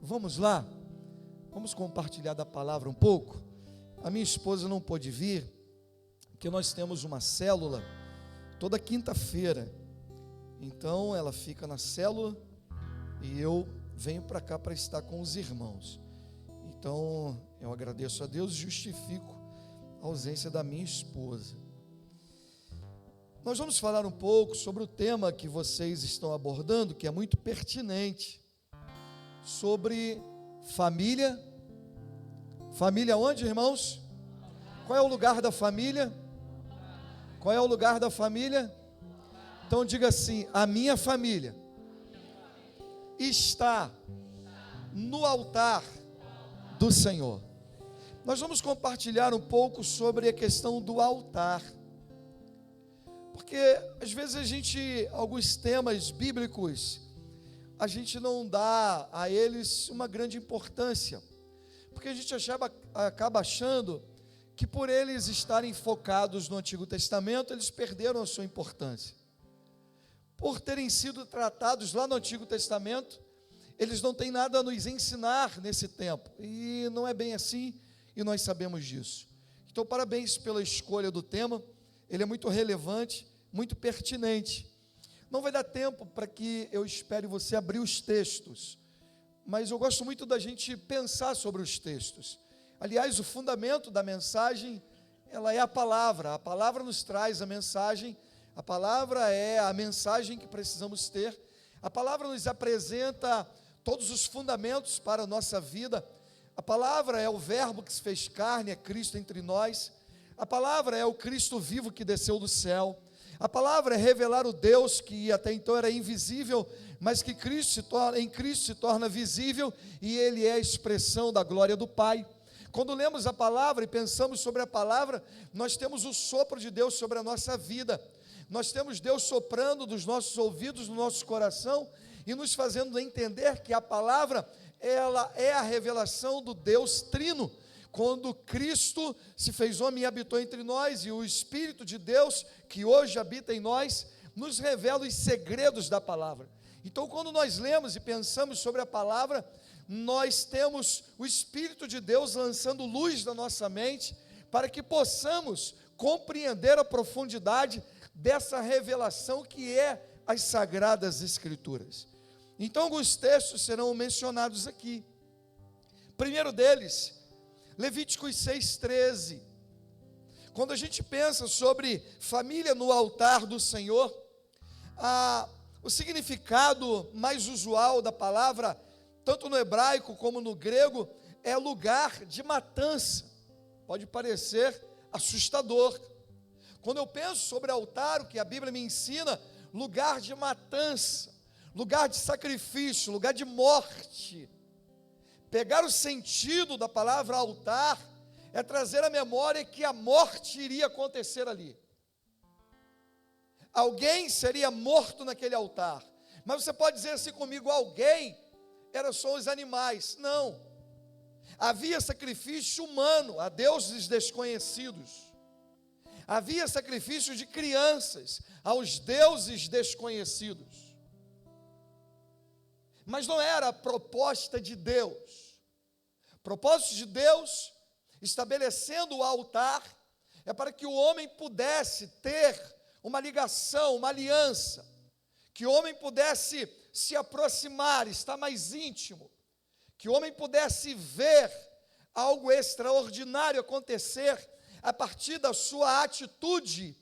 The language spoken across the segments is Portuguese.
Vamos lá? Vamos compartilhar da palavra um pouco? A minha esposa não pôde vir, porque nós temos uma célula toda quinta-feira. Então ela fica na célula e eu venho para cá para estar com os irmãos. Então eu agradeço a Deus e justifico a ausência da minha esposa. Nós vamos falar um pouco sobre o tema que vocês estão abordando, que é muito pertinente, sobre família. Família onde, irmãos? Qual é o lugar da família? Qual é o lugar da família? Então diga assim: a minha família está no altar do Senhor. Nós vamos compartilhar um pouco sobre a questão do altar, porque às vezes alguns temas bíblicos, a gente não dá a eles uma grande importância, porque a gente acaba achando que por eles estarem focados no Antigo Testamento, eles perderam a sua importância. Por terem sido tratados lá no Antigo Testamento, eles não têm nada a nos ensinar nesse tempo, e não é bem assim, e nós sabemos disso. Então, parabéns pela escolha do tema, ele é muito relevante, muito pertinente. Não vai dar tempo para que eu espere você abrir os textos, mas eu gosto muito da gente pensar sobre os textos. Aliás, o fundamento da mensagem, ela é a palavra nos traz a mensagem, a palavra é a mensagem que precisamos ter, a palavra nos apresenta todos os fundamentos para a nossa vida, a palavra é o verbo que se fez carne, é Cristo entre nós, a palavra é o Cristo vivo que desceu do céu, a palavra é revelar o Deus que até então era invisível, mas que em Cristo se torna visível, e Ele é a expressão da glória do Pai. Quando lemos a palavra e pensamos sobre a palavra, nós temos o sopro de Deus sobre a nossa vida, nós temos Deus soprando dos nossos ouvidos, no nosso coração, e nos fazendo entender que a palavra, ela é a revelação do Deus Trino. Quando Cristo se fez homem e habitou entre nós, e o Espírito de Deus, que hoje habita em nós, nos revela os segredos da palavra. Então, quando nós lemos e pensamos sobre a palavra, nós temos o Espírito de Deus lançando luz na nossa mente, para que possamos compreender a profundidade dessa revelação que é as Sagradas Escrituras. Então, alguns textos serão mencionados aqui. Primeiro deles, Levíticos 6,13. Quando a gente pensa sobre família no altar do Senhor, o significado mais usual da palavra, tanto no hebraico como no grego, é lugar de matança. Pode parecer assustador. Quando eu penso sobre altar, o que a Bíblia me ensina, lugar de matança, lugar de sacrifício, lugar de morte. Pegar o sentido da palavra altar é trazer à memória que a morte iria acontecer ali. Alguém seria morto naquele altar. Mas você pode dizer assim comigo: alguém era só os animais. Não. Havia sacrifício humano a deuses desconhecidos. Havia sacrifício de crianças aos deuses desconhecidos. Mas não era a proposta de Deus. O propósito de Deus, estabelecendo o altar, é para que o homem pudesse ter uma ligação, uma aliança, que o homem pudesse se aproximar, estar mais íntimo, que o homem pudesse ver algo extraordinário acontecer a partir da sua atitude,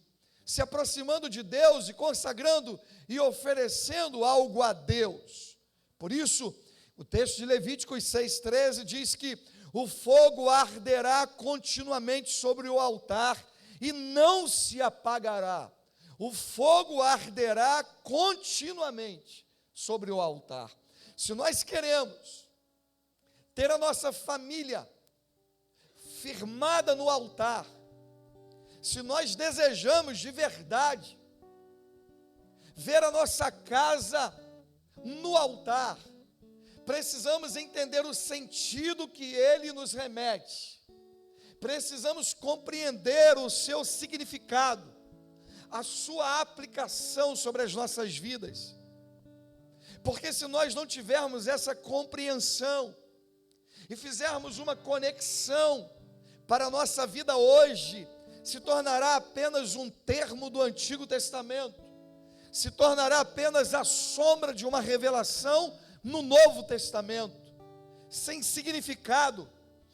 se aproximando de Deus e consagrando e oferecendo algo a Deus. Por isso, o texto de Levíticos 6,13 diz que o fogo arderá continuamente sobre o altar e não se apagará. O fogo arderá continuamente sobre o altar. Se nós queremos ter a nossa família firmada no altar, se nós desejamos de verdade ver a nossa casa no altar, precisamos entender o sentido que ele nos remete, precisamos compreender o seu significado, a sua aplicação sobre as nossas vidas. Porque se nós não tivermos essa compreensão e fizermos uma conexão para a nossa vida hoje, se tornará apenas um termo do Antigo Testamento, se tornará apenas a sombra de uma revelação no Novo Testamento, sem significado,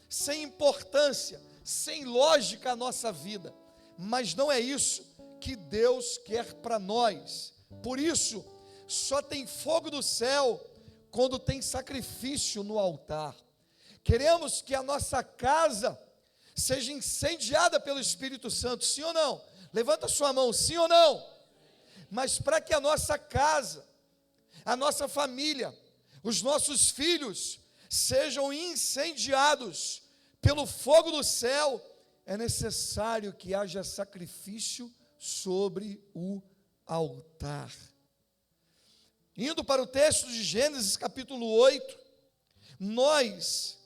sem importância, sem lógica a nossa vida. Mas não é isso que Deus quer para nós. Por isso, só tem fogo do céu quando tem sacrifício no altar. Queremos que a nossa casa seja incendiada pelo Espírito Santo, sim ou não? Levanta sua mão, sim ou não? Mas para que a nossa casa, a nossa família, os nossos filhos sejam incendiados pelo fogo do céu, é necessário que haja sacrifício sobre o altar. Indo para o texto de Gênesis capítulo 8, nós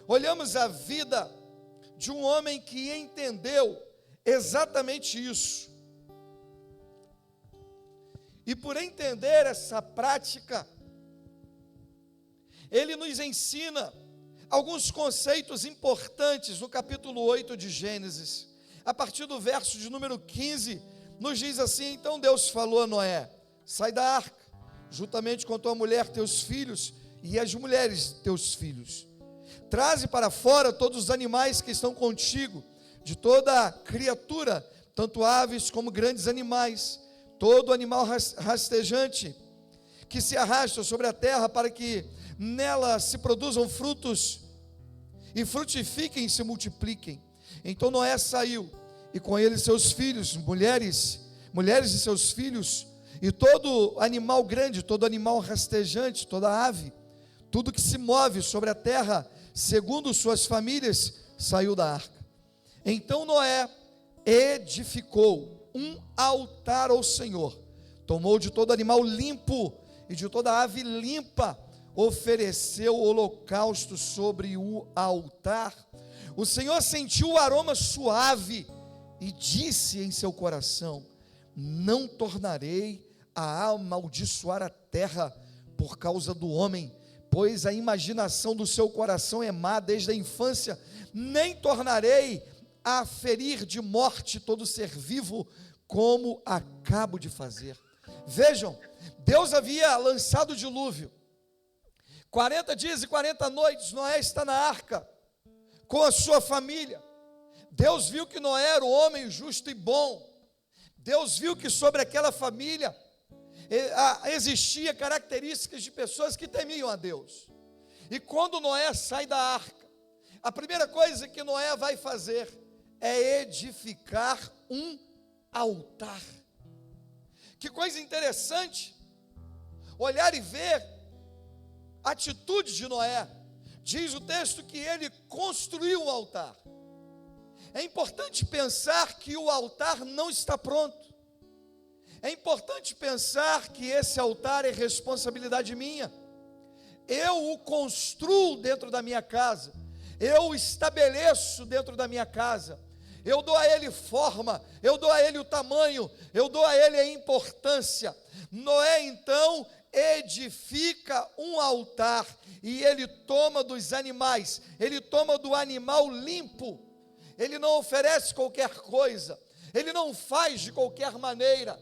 olhamos a vida de um homem que entendeu exatamente isso. E por entender essa prática, ele nos ensina alguns conceitos importantes no capítulo 8 de Gênesis. A partir do verso de número 15, nos diz assim: então Deus falou a Noé: sai da arca, juntamente com tua mulher, teus filhos e as mulheres teus filhos. Traze para fora todos os animais que estão contigo, de toda criatura, tanto aves como grandes animais, todo animal rastejante que se arrasta sobre a terra, para que nela se produzam frutos e frutifiquem e se multipliquem. Então Noé saiu, e com ele seus filhos, mulheres e seus filhos, e todo animal grande, todo animal rastejante, toda ave, tudo que se move sobre a terra, segundo suas famílias, saiu da arca. Então Noé edificou um altar ao Senhor, tomou de todo animal limpo e de toda ave limpa, ofereceu holocausto sobre o altar. O Senhor sentiu o aroma suave e disse em seu coração: não tornarei a amaldiçoar a terra por causa do homem, pois a imaginação do seu coração é má desde a infância, nem tornarei a ferir de morte todo ser vivo, como acabo de fazer. Vejam, Deus havia lançado o dilúvio, 40 dias e 40 noites, Noé está na arca, com a sua família. Deus viu que Noé era um homem justo e bom. Deus viu que sobre aquela família existia características de pessoas que temiam a Deus. E quando Noé sai da arca, a primeira coisa que Noé vai fazer é edificar um altar. Que coisa interessante olhar e ver a atitude de Noé. Diz o texto que ele construiu um altar. É importante pensar que o altar não está pronto. É importante pensar que esse altar é responsabilidade minha. Eu o construo dentro da minha casa, eu o estabeleço dentro da minha casa, eu dou a ele forma, eu dou a ele o tamanho, eu dou a ele a importância. Noé então edifica um altar, e ele toma dos animais, ele toma do animal limpo, ele não oferece qualquer coisa, ele não faz de qualquer maneira.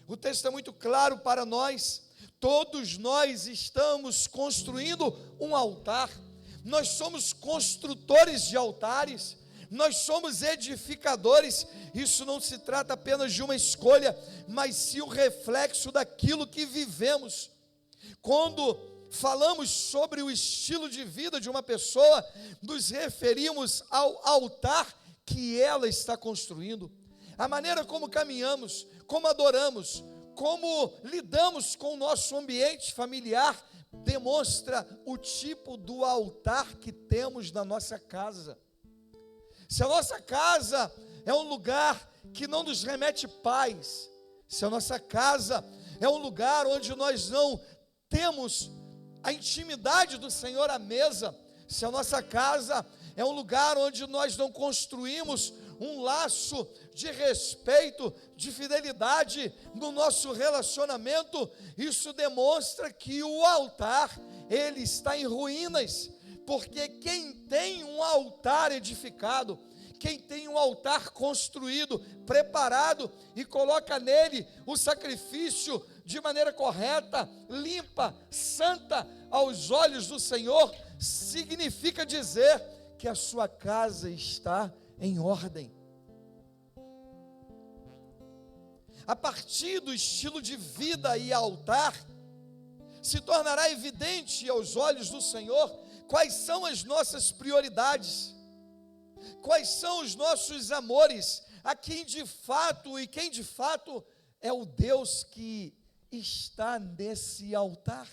O texto é muito claro para nós. Todos nós estamos construindo um altar, nós somos construtores de altares, nós somos edificadores. Isso não se trata apenas de uma escolha, mas sim o reflexo daquilo que vivemos. Quando falamos sobre o estilo de vida de uma pessoa, nos referimos ao altar que ela está construindo, a maneira como caminhamos, como adoramos, como lidamos com o nosso ambiente familiar, demonstra o tipo do altar que temos na nossa casa. Se a nossa casa é um lugar que não nos remete paz, se a nossa casa é um lugar onde nós não temos a intimidade do Senhor à mesa, se a nossa casa é um lugar onde nós não construímos um laço de respeito, de fidelidade no nosso relacionamento, isso demonstra que o altar, ele está em ruínas, porque quem tem um altar edificado, quem tem um altar construído, preparado e coloca nele o sacrifício de maneira correta, limpa, santa aos olhos do Senhor, significa dizer que a sua casa está em ordem. A partir do estilo de vida e altar, se tornará evidente aos olhos do Senhor quais são as nossas prioridades, quais são os nossos amores, a quem de fato e quem de fato é o Deus que está nesse altar.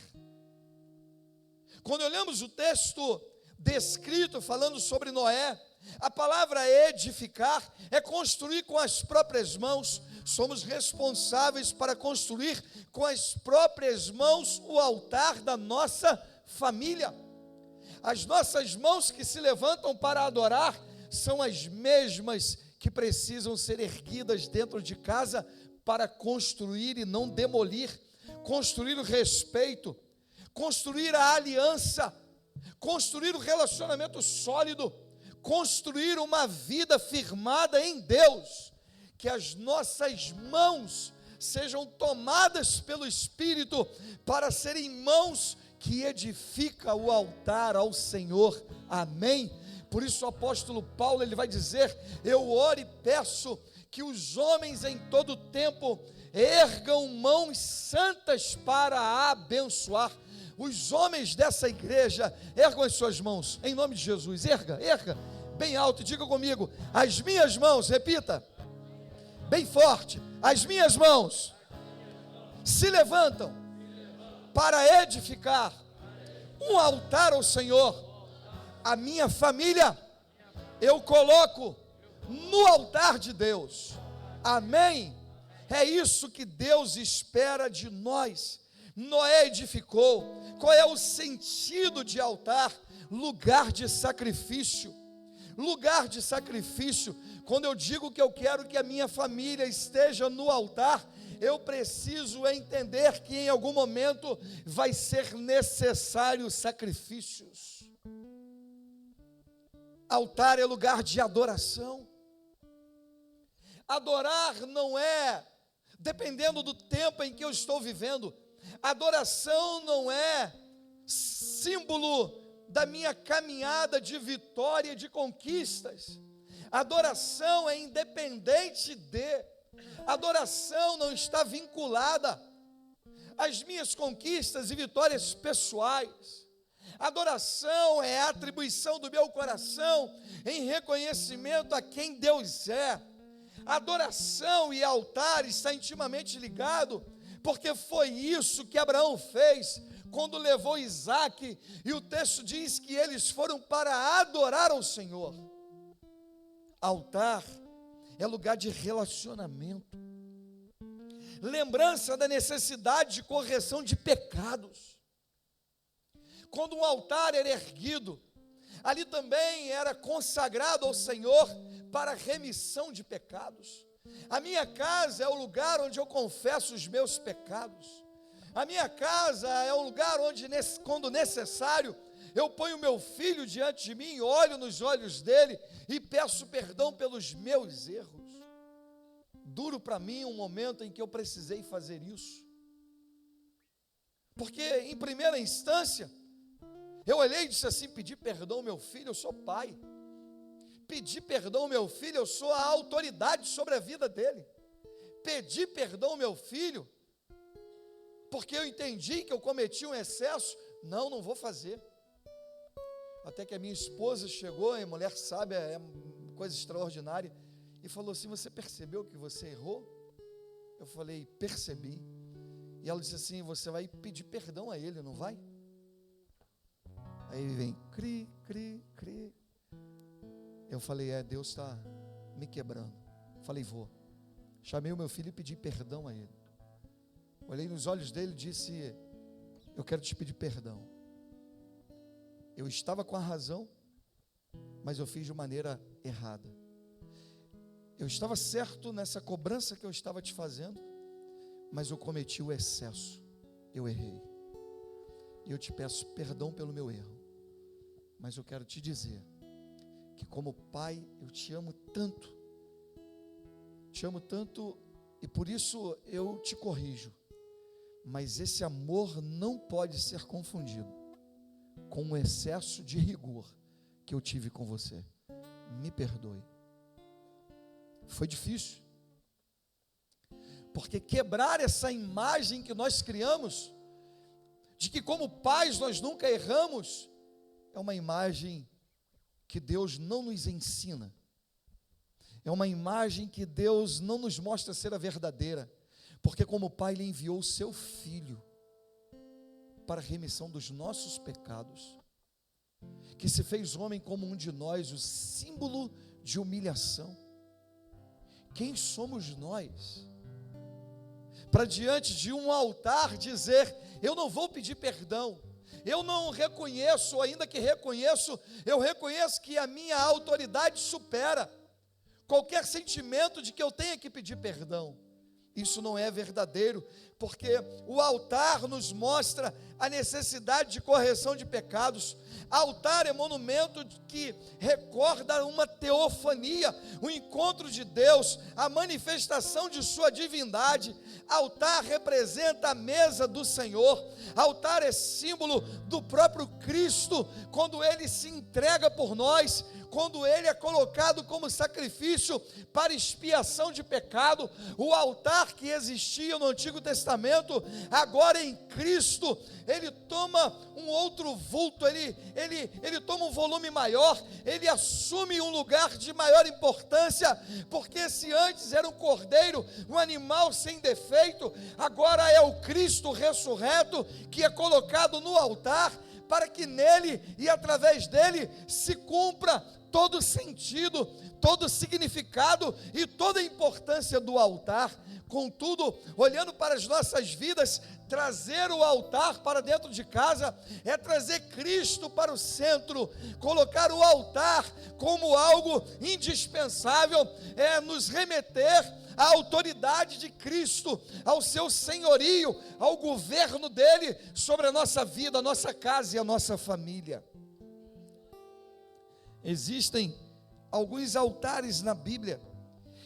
Quando olhamos o texto descrito falando sobre Noé, a palavra edificar é construir com as próprias mãos. Somos responsáveis para construir com as próprias mãos o altar da nossa família. As nossas mãos que se levantam para adorar são as mesmas que precisam ser erguidas dentro de casa para construir e não demolir, construir o respeito, construir a aliança, construir o relacionamento sólido, construir uma vida firmada em Deus. Que as nossas mãos sejam tomadas pelo Espírito para serem mãos que edificam o altar ao Senhor. Amém? Por isso o apóstolo Paulo, ele vai dizer: eu oro e peço que os homens em todo tempo ergam mãos santas para abençoar. Os homens dessa igreja, ergam as suas mãos, em nome de Jesus, erga, bem alto, e diga comigo: as minhas mãos, repita, bem forte, as minhas mãos se levantam para edificar um altar ao Senhor. A minha família eu coloco no altar de Deus. Amém? É isso que Deus espera de nós. Noé edificou. Qual é o sentido de altar? Lugar de sacrifício. Lugar de sacrifício. Quando eu digo que eu quero que a minha família esteja no altar, eu preciso entender que em algum momento vai ser necessário sacrifícios. Altar é lugar de adoração. Adorar não é, dependendo do tempo em que eu estou vivendo, adoração não é símbolo da minha caminhada de vitória e de conquistas. Adoração é independente de, adoração não está vinculada às minhas conquistas e vitórias pessoais. Adoração é a atribuição do meu coração em reconhecimento a quem Deus é. Adoração e altar está intimamente ligado, porque foi isso que Abraão fez quando levou Isaque, e o texto diz que eles foram para adorar ao Senhor. Altar é lugar de relacionamento, lembrança da necessidade de correção de pecados. Quando um altar era erguido, ali também era consagrado ao Senhor para remissão de pecados. A minha casa é o lugar onde eu confesso os meus pecados. A minha casa é um lugar onde, quando necessário, eu ponho meu filho diante de mim, olho nos olhos dele e peço perdão pelos meus erros. Duro para mim um momento em que eu precisei fazer isso, porque em primeira instância eu olhei e disse assim: pedir perdão ao meu filho, eu sou pai. Pedir perdão ao meu filho, eu sou a autoridade sobre a vida dele. Pedir perdão ao meu filho, porque eu entendi que eu cometi um excesso, não vou fazer. Até que a minha esposa chegou, a mulher sábia, é uma coisa extraordinária, e falou assim: você percebeu que você errou? Eu falei: percebi. E ela disse assim: você vai pedir perdão a ele, não vai? Aí vem, cri. Eu falei: Deus está me quebrando. Falei: vou. Chamei o meu filho e pedi perdão a ele. Olhei nos olhos dele e disse: eu quero te pedir perdão. Eu estava com a razão, mas eu fiz de maneira errada. eu estava certo nessa cobrança que eu estava te fazendo, mas eu cometi o excesso, eu errei. E eu te peço perdão pelo meu erro, mas eu quero te dizer que como pai eu te amo tanto, e por isso eu te corrijo, mas esse amor não pode ser confundido com o excesso de rigor que eu tive com você. Me perdoe. Foi difícil, porque quebrar essa imagem que nós criamos, de que como pais nós nunca erramos, é uma imagem que Deus não nos ensina, é uma imagem que Deus não nos mostra ser a verdadeira, porque como pai Ele enviou o seu Filho para a remissão dos nossos pecados, que se fez homem como um de nós, o símbolo de humilhação. Quem somos nós para diante de um altar dizer, eu não vou pedir perdão, eu não reconheço, ainda que reconheço, eu reconheço que a minha autoridade supera qualquer sentimento de que eu tenha que pedir perdão. Isso não é verdadeiro, porque o altar nos mostra a necessidade de correção de pecados. Altar é monumento que recorda uma teofania, o encontro de Deus, a manifestação de sua divindade. Altar representa a mesa do Senhor. Altar é símbolo do próprio Cristo, quando Ele se entrega por nós, quando Ele é colocado como sacrifício para expiação de pecado. O altar que existia no Antigo Testamento, agora em Cristo, ele toma um outro vulto, ele toma um volume maior, ele assume um lugar de maior importância, porque se antes era um cordeiro, um animal sem defeito, agora é o Cristo ressurreto, que é colocado no altar, para que nele e através dele se cumpra todo o sentido, todo o significado e toda a importância do altar. Contudo, olhando para as nossas vidas, trazer o altar para dentro de casa é trazer Cristo para o centro, colocar o altar como algo indispensável, é nos remeter à autoridade de Cristo, ao seu senhorio, ao governo dele sobre a nossa vida, a nossa casa e a nossa família. Existem alguns altares na Bíblia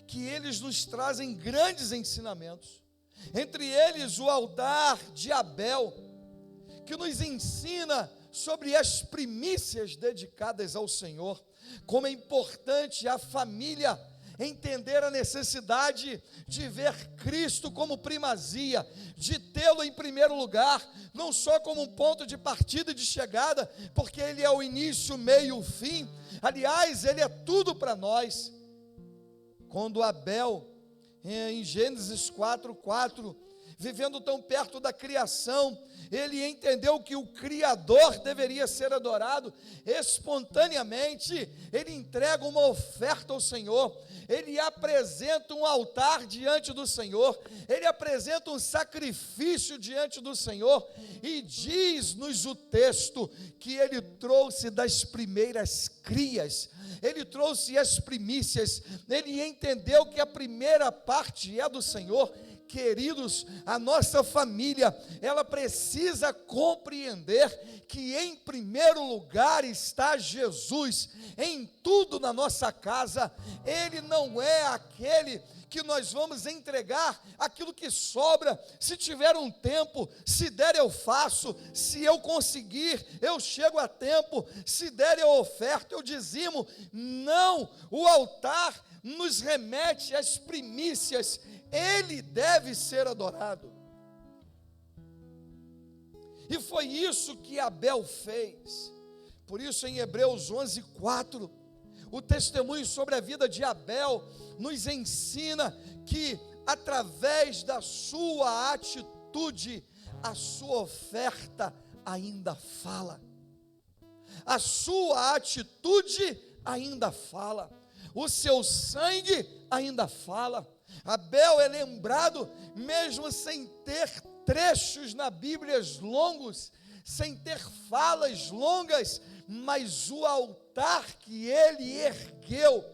que eles nos trazem grandes ensinamentos. Entre eles o altar de Abel, que nos ensina sobre as primícias dedicadas ao Senhor, como é importante a família entender a necessidade de ver Cristo como primazia, de tê-lo em primeiro lugar, não só como um ponto de partida e de chegada, porque Ele é o início, o meio e o fim. Aliás, Ele é tudo para nós. Quando Abel, em Gênesis 4:4, vivendo tão perto da criação, ele entendeu que o Criador deveria ser adorado, espontaneamente ele entrega uma oferta ao Senhor, ele apresenta um altar diante do Senhor, ele apresenta um sacrifício diante do Senhor, e diz-nos o texto que ele trouxe das primeiras crias, ele trouxe as primícias, ele entendeu que a primeira parte é do Senhor. Queridos, a nossa família, ela precisa compreender que em primeiro lugar está Jesus, em tudo na nossa casa. Ele não é aquele que nós vamos entregar aquilo que sobra, se tiver um tempo, se der eu faço, se eu conseguir, eu chego a tempo, se der eu oferto, eu dizimo. Não, o altar nos remete às primícias, Ele deve ser adorado. E foi isso que Abel fez. Por isso em Hebreus 11:4, o testemunho sobre a vida de Abel nos ensina que através da sua atitude, a sua oferta ainda fala. A sua atitude ainda fala. O seu sangue ainda fala. Abel é lembrado, mesmo sem ter trechos na Bíblia longos, sem ter falas longas, mas o altar que ele ergueu,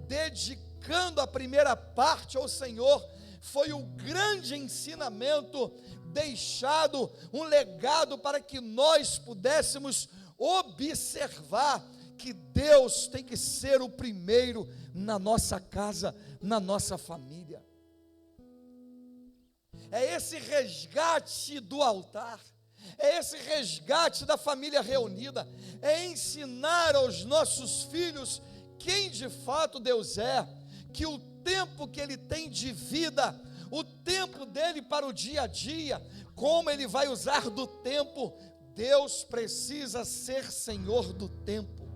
dedicado dedicando a primeira parte ao Senhor, foi o grande ensinamento deixado, um legado para que nós pudéssemos observar que Deus tem que ser o primeiro na nossa casa, na nossa família. É esse resgate do altar, é esse resgate da família reunida, é ensinar aos nossos filhos quem de fato Deus é, que o tempo que Ele tem de vida, o tempo dele para o dia a dia, como Ele vai usar do tempo, Deus precisa ser Senhor do tempo.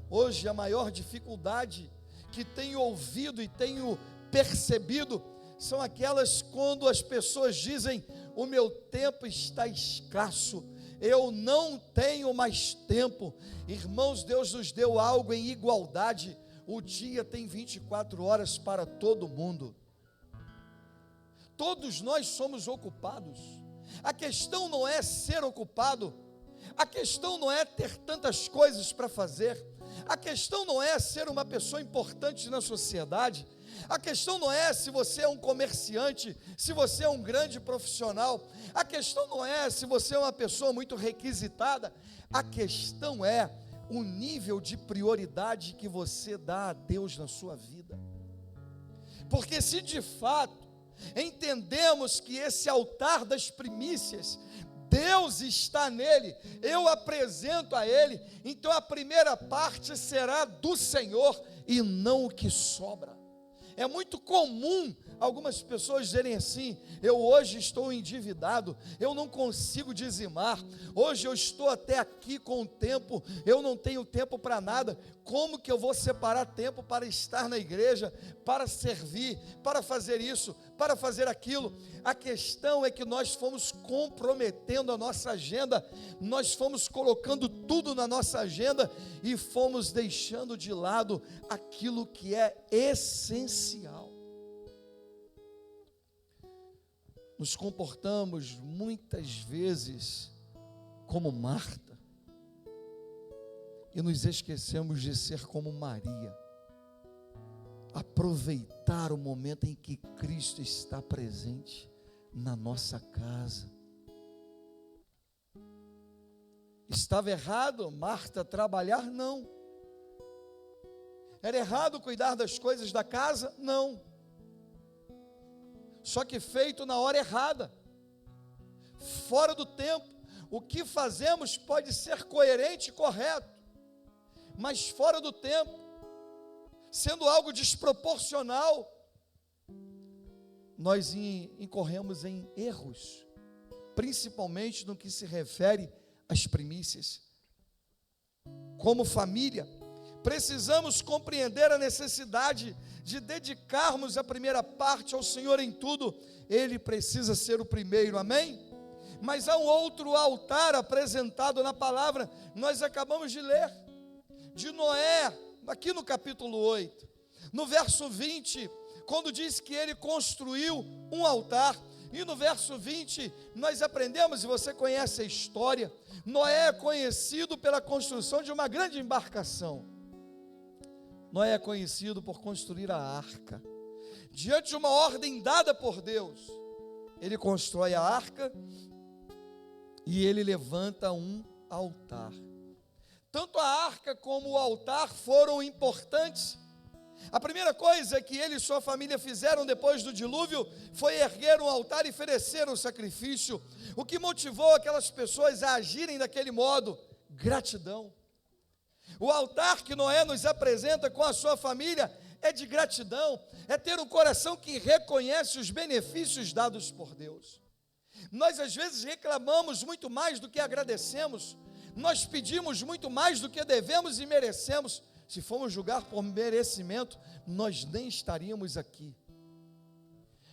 Hoje a maior dificuldade que tenho ouvido e tenho percebido são aquelas quando as pessoas dizem: o meu tempo está escasso, eu não tenho mais tempo. Irmãos, Deus nos deu algo em igualdade. O dia tem 24 horas para todo mundo. Todos nós somos ocupados. A questão não é ser ocupado, a questão não é ter tantas coisas para fazer, a questão não é ser uma pessoa importante na sociedade, a questão não é se você é um comerciante, se você é um grande profissional, a questão não é se você é uma pessoa muito requisitada, a questão é o nível de prioridade que você dá a Deus na sua vida. Porque se de fato entendemos que esse altar das primícias, Deus está nele, eu apresento a Ele, então a primeira parte será do Senhor e não o que sobra. É muito comum algumas pessoas dizerem assim: eu hoje estou endividado, eu não consigo dizimar, hoje eu estou até aqui com o tempo, eu não tenho tempo para nada. Como que eu vou separar tempo para estar na igreja, para servir, para fazer isso, para fazer aquilo? A questão é que nós fomos comprometendo a nossa agenda, nós fomos colocando tudo na nossa agenda e fomos deixando de lado aquilo que é essencial. Nos comportamos muitas vezes como Marta e nos esquecemos de ser como Maria, aproveitar o momento em que Cristo está presente na nossa casa. Estava errado Marta trabalhar? Não. Era errado cuidar das coisas da casa? Não. Só que feito na hora errada, fora do tempo. O que fazemos pode ser coerente e correto, mas fora do tempo, sendo algo desproporcional, nós incorremos em erros, principalmente no que se refere às primícias. Como família, precisamos compreender a necessidade de dedicarmos a primeira parte ao Senhor em tudo. Ele precisa ser o primeiro, amém? Mas há um outro altar apresentado na palavra, nós acabamos de ler, de Noé, aqui no capítulo 8, no verso 20, quando diz que ele construiu um altar. E no verso 20, nós aprendemos, e você conhece a história, Noé é conhecido pela construção de uma grande embarcação. Noé é conhecido por construir a arca. Diante de uma ordem dada por Deus, ele constrói a arca e ele levanta um altar. Tanto a arca como o altar foram importantes. A primeira coisa que ele e sua família fizeram depois do dilúvio foi erguer um altar e oferecer um sacrifício. O que motivou aquelas pessoas a agirem daquele modo? Gratidão. O altar que Noé nos apresenta com a sua família é de gratidão, é ter um coração que reconhece os benefícios dados por Deus. Nós às vezes reclamamos muito mais do que agradecemos, nós pedimos muito mais do que devemos e merecemos. Se formos julgar por merecimento, nós nem estaríamos aqui.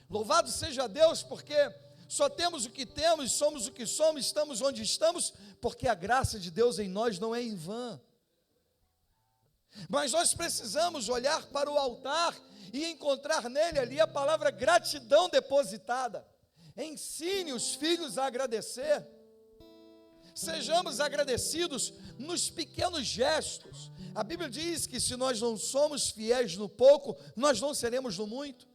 Louvado seja Deus, porque só temos o que temos, somos o que somos, estamos onde estamos, porque a graça de Deus em nós não é em vão. Mas nós precisamos olhar para o altar e encontrar nele ali a palavra gratidão depositada. Ensine os filhos a agradecer. Sejamos agradecidos nos pequenos gestos. A Bíblia diz que se nós não somos fiéis no pouco, nós não seremos no muito.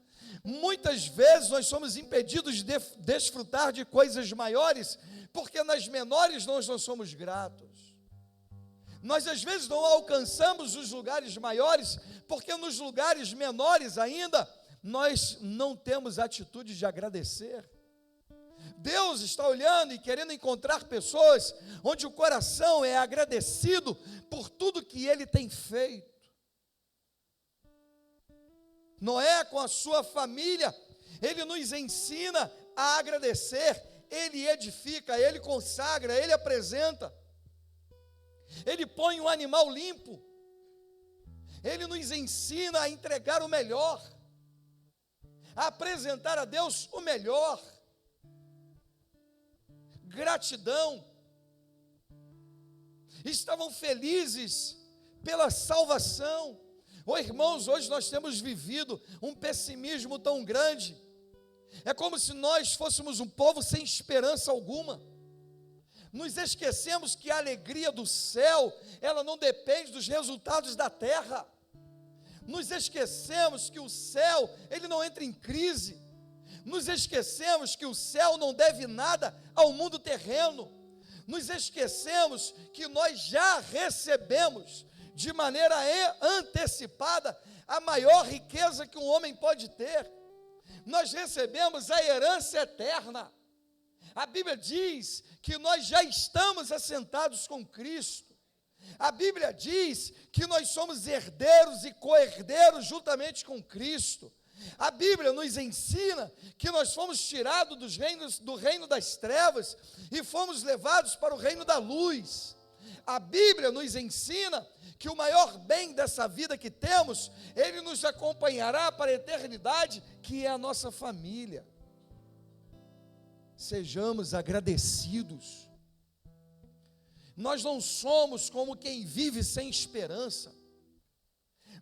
Muitas vezes nós somos impedidos de desfrutar de coisas maiores, porque nas menores nós não somos gratos. Nós às vezes não alcançamos os lugares maiores, porque nos lugares menores ainda, nós não temos atitude de agradecer. Deus está olhando e querendo encontrar pessoas onde o coração é agradecido por tudo que Ele tem feito. Noé, com a sua família, ele nos ensina a agradecer, ele edifica, ele consagra, ele apresenta, ele põe um animal limpo, ele nos ensina a entregar o melhor, a apresentar a Deus o melhor. Gratidão. Estavam felizes pela salvação. Irmãos, hoje nós temos vivido um pessimismo tão grande. É como se nós fôssemos um povo sem esperança alguma. Nos esquecemos que a alegria do céu, ela não depende dos resultados da terra. Nos esquecemos que o céu, ele não entra em crise. Nos esquecemos que o céu não deve nada ao mundo terreno. Nos esquecemos que nós já recebemos de maneira antecipada a maior riqueza que um homem pode ter. Nós recebemos a herança eterna. A Bíblia diz que nós já estamos assentados com Cristo. A Bíblia diz que nós somos herdeiros e co-herdeiros juntamente com Cristo. A Bíblia nos ensina que nós fomos tirados do reino das trevas e fomos levados para o reino da luz. A Bíblia nos ensina que o maior bem dessa vida que temos, ele nos acompanhará para a eternidade, que é a nossa família. Sejamos agradecidos. Nós não somos como quem vive sem esperança.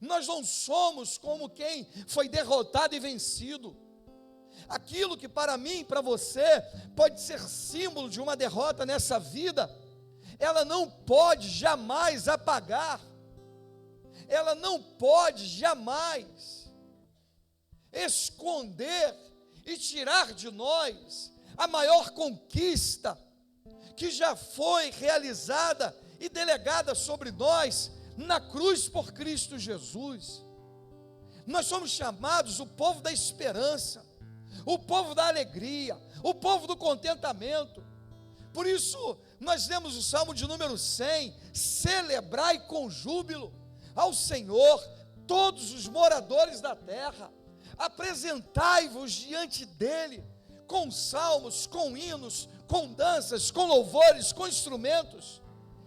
Nós não somos como quem foi derrotado e vencido. Aquilo que para mim e para você pode ser símbolo de uma derrota nessa vida, ela não pode jamais apagar, ela não pode jamais esconder e tirar de nós a maior conquista que já foi realizada e delegada sobre nós na cruz por Cristo Jesus. Nós somos chamados o povo da esperança, o povo da alegria, o povo do contentamento. Por isso nós lemos o Salmo de número 100, celebrai com júbilo ao Senhor todos os moradores da terra, apresentai-vos diante dele, com salmos, com hinos, com danças, com louvores, com instrumentos,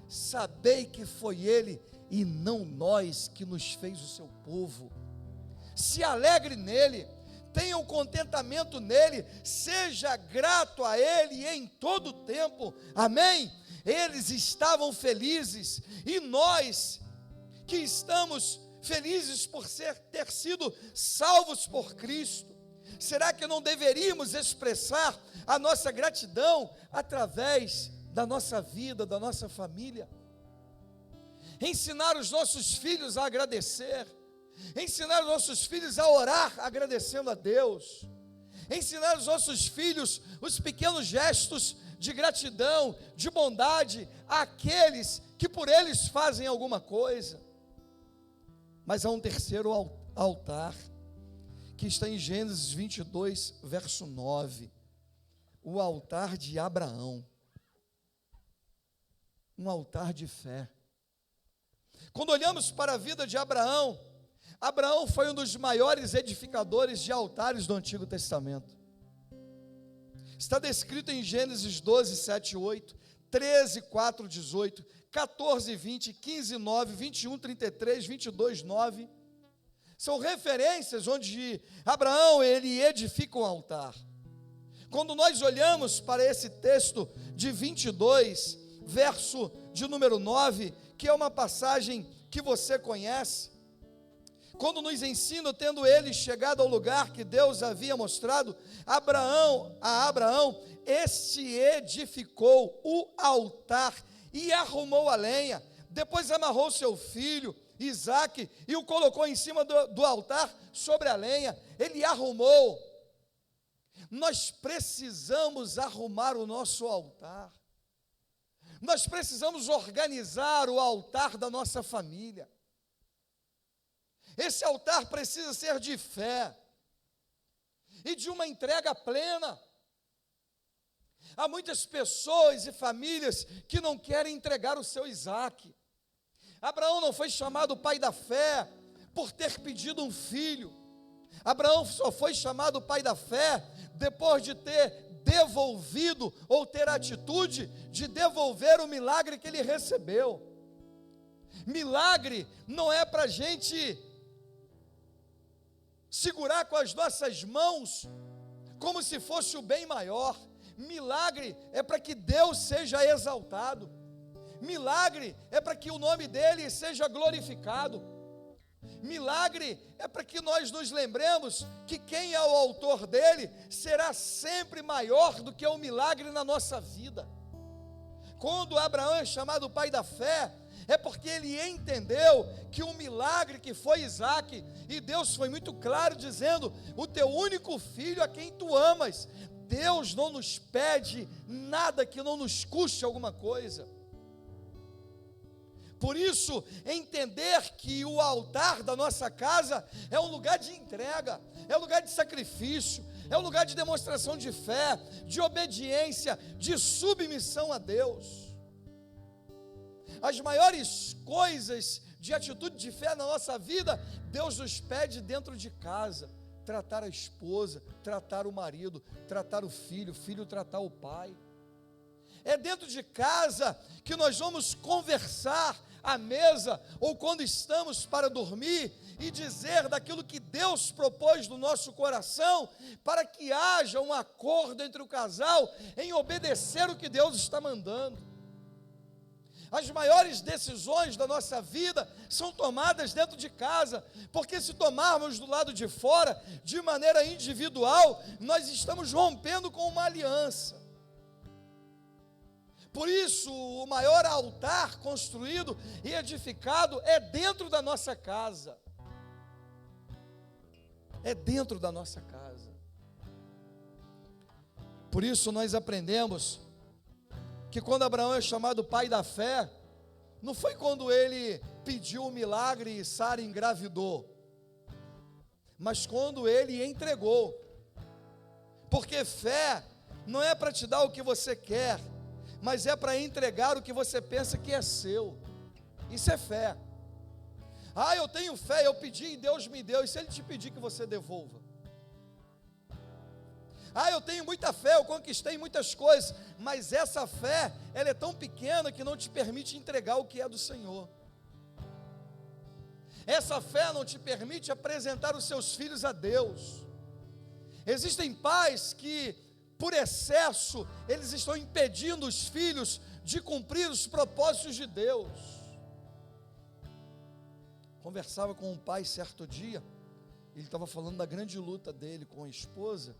sabei que foi ele e não nós que nos fez o seu povo. Se alegre nele, tenha um contentamento nele, seja grato a ele em todo o tempo, amém? Eles estavam felizes, e nós que estamos felizes por ter sido salvos por Cristo, será que não deveríamos expressar a nossa gratidão através da nossa vida, da nossa família? Ensinar os nossos filhos a agradecer, ensinar os nossos filhos a orar agradecendo a Deus, ensinar os nossos filhos os pequenos gestos de gratidão, de bondade àqueles que por eles fazem alguma coisa. Mas há um terceiro altar, que está em Gênesis 22, verso 9, o altar de Abraão, um altar de fé. Quando olhamos para a vida de Abraão, Abraão foi um dos maiores edificadores de altares do Antigo Testamento. Está descrito em Gênesis 12, 7, 8, 13, 4, 18, 14, 20, 15, 9, 21, 33, 22, 9. São referências onde Abraão, ele edifica um altar. Quando nós olhamos para esse texto de 22, verso de número 9, que é uma passagem que você conhece, quando nos ensina, tendo ele chegado ao lugar que Deus havia mostrado a Abraão, este edificou o altar e arrumou a lenha, depois amarrou seu filho, Isaque, e o colocou em cima do altar, sobre a lenha. Ele arrumou. Nós precisamos arrumar o nosso altar. Nós precisamos organizar o altar da nossa família. Esse altar precisa ser de fé e de uma entrega plena. Há muitas pessoas e famílias que não querem entregar o seu Isaque. Abraão não foi chamado pai da fé por ter pedido um filho. Abraão só foi chamado pai da fé depois de ter devolvido ou ter a atitude de devolver o milagre que ele recebeu. Milagre não é para a gente segurar com as nossas mãos como se fosse o bem maior. Milagre é para que Deus seja exaltado. Milagre é para que o nome dele seja glorificado. Milagre é para que nós nos lembremos que quem é o autor dele será sempre maior do que o milagre na nossa vida. Quando Abraão é chamado pai da fé, é porque ele entendeu que o milagre que foi Isaque, e Deus foi muito claro dizendo: o teu único filho a quem tu amas. Deus não nos pede nada que não nos custe alguma coisa. Por isso, entender que o altar da nossa casa é um lugar de entrega, é um lugar de sacrifício, é um lugar de demonstração de fé, de obediência, de submissão a Deus. As maiores coisas de atitude de fé na nossa vida, Deus nos pede dentro de casa. Tratar a esposa, tratar o marido, tratar o filho tratar o pai. É dentro de casa que nós vamos conversar à mesa, ou quando estamos para dormir, e dizer daquilo que Deus propôs no nosso coração, para que haja um acordo entre o casal, em obedecer o que Deus está mandando. As maiores decisões da nossa vida são tomadas dentro de casa, porque se tomarmos do lado de fora, de maneira individual, nós estamos rompendo com uma aliança. Por isso, o maior altar construído e edificado é dentro da nossa casa. É dentro da nossa casa. Por isso nós aprendemos que quando Abraão é chamado pai da fé, não foi quando ele pediu um milagre e Sara engravidou, mas quando ele entregou. Porque fé não é para te dar o que você quer, mas é para entregar o que você pensa que é seu. Isso é fé. Ah, eu tenho fé, eu pedi e Deus me deu. E se Ele te pedir que você devolva? Ah, eu tenho muita fé, eu conquistei muitas coisas, mas essa fé, ela é tão pequena que não te permite entregar o que é do Senhor. Essa fé não te permite apresentar os seus filhos a Deus. Existem pais que, por excesso, eles estão impedindo os filhos de cumprir os propósitos de Deus. Conversava com um pai certo dia, ele estava falando da grande luta dele com a esposa,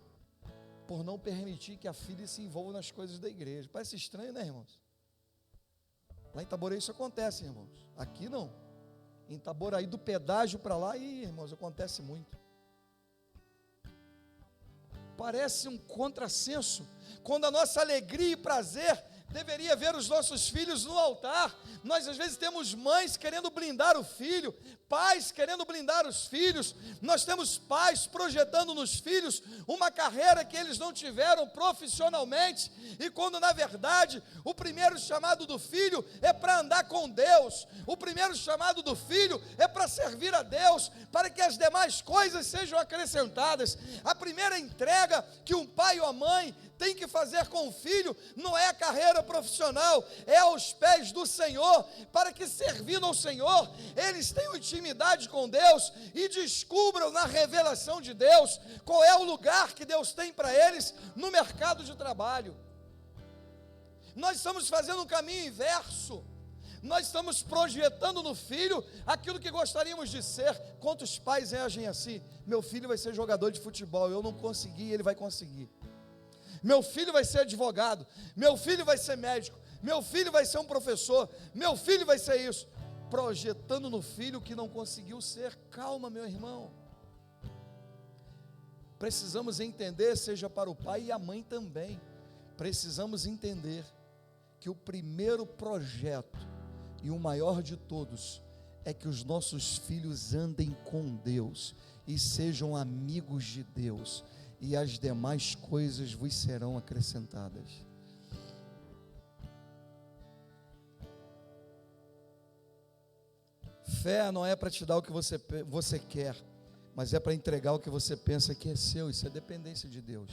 por não permitir que a filha se envolva nas coisas da igreja. Parece estranho, né, irmãos? Lá em Itaboraí isso acontece, irmãos. Aqui não. Em Itaboraí, do pedágio para lá, irmãos, acontece muito. Parece um contrassenso, quando a nossa alegria e prazer deveria ver os nossos filhos no altar. Nós às vezes temos mães querendo blindar o filho, pais querendo blindar os filhos. Nós temos pais projetando nos filhos uma carreira que eles não tiveram profissionalmente, e quando na verdade o primeiro chamado do filho é para andar com Deus, o primeiro chamado do filho é para servir a Deus, para que as demais coisas sejam acrescentadas. A primeira entrega que um pai ou a mãe tem que fazer com o filho não é a carreira profissional, é aos pés do Senhor, para que, servindo ao Senhor, eles tenham intimidade com Deus e descubram na revelação de Deus qual é o lugar que Deus tem para eles no mercado de trabalho. Nós estamos fazendo um caminho inverso. Nós estamos projetando no filho aquilo que gostaríamos de ser. Quantos pais agem assim? Meu filho vai ser jogador de futebol, eu não consegui, ele vai conseguir. Meu filho vai ser advogado, meu filho vai ser médico, meu filho vai ser um professor, meu filho vai ser isso, projetando no filho que não conseguiu ser. Calma, meu irmão. Precisamos entender, seja para o pai e a mãe também, precisamos entender que o primeiro projeto e o maior de todos é que os nossos filhos andem com Deus e sejam amigos de Deus, e as demais coisas vos serão acrescentadas. Fé não é para te dar o que você quer, mas é para entregar o que você pensa que é seu. Isso é dependência de Deus.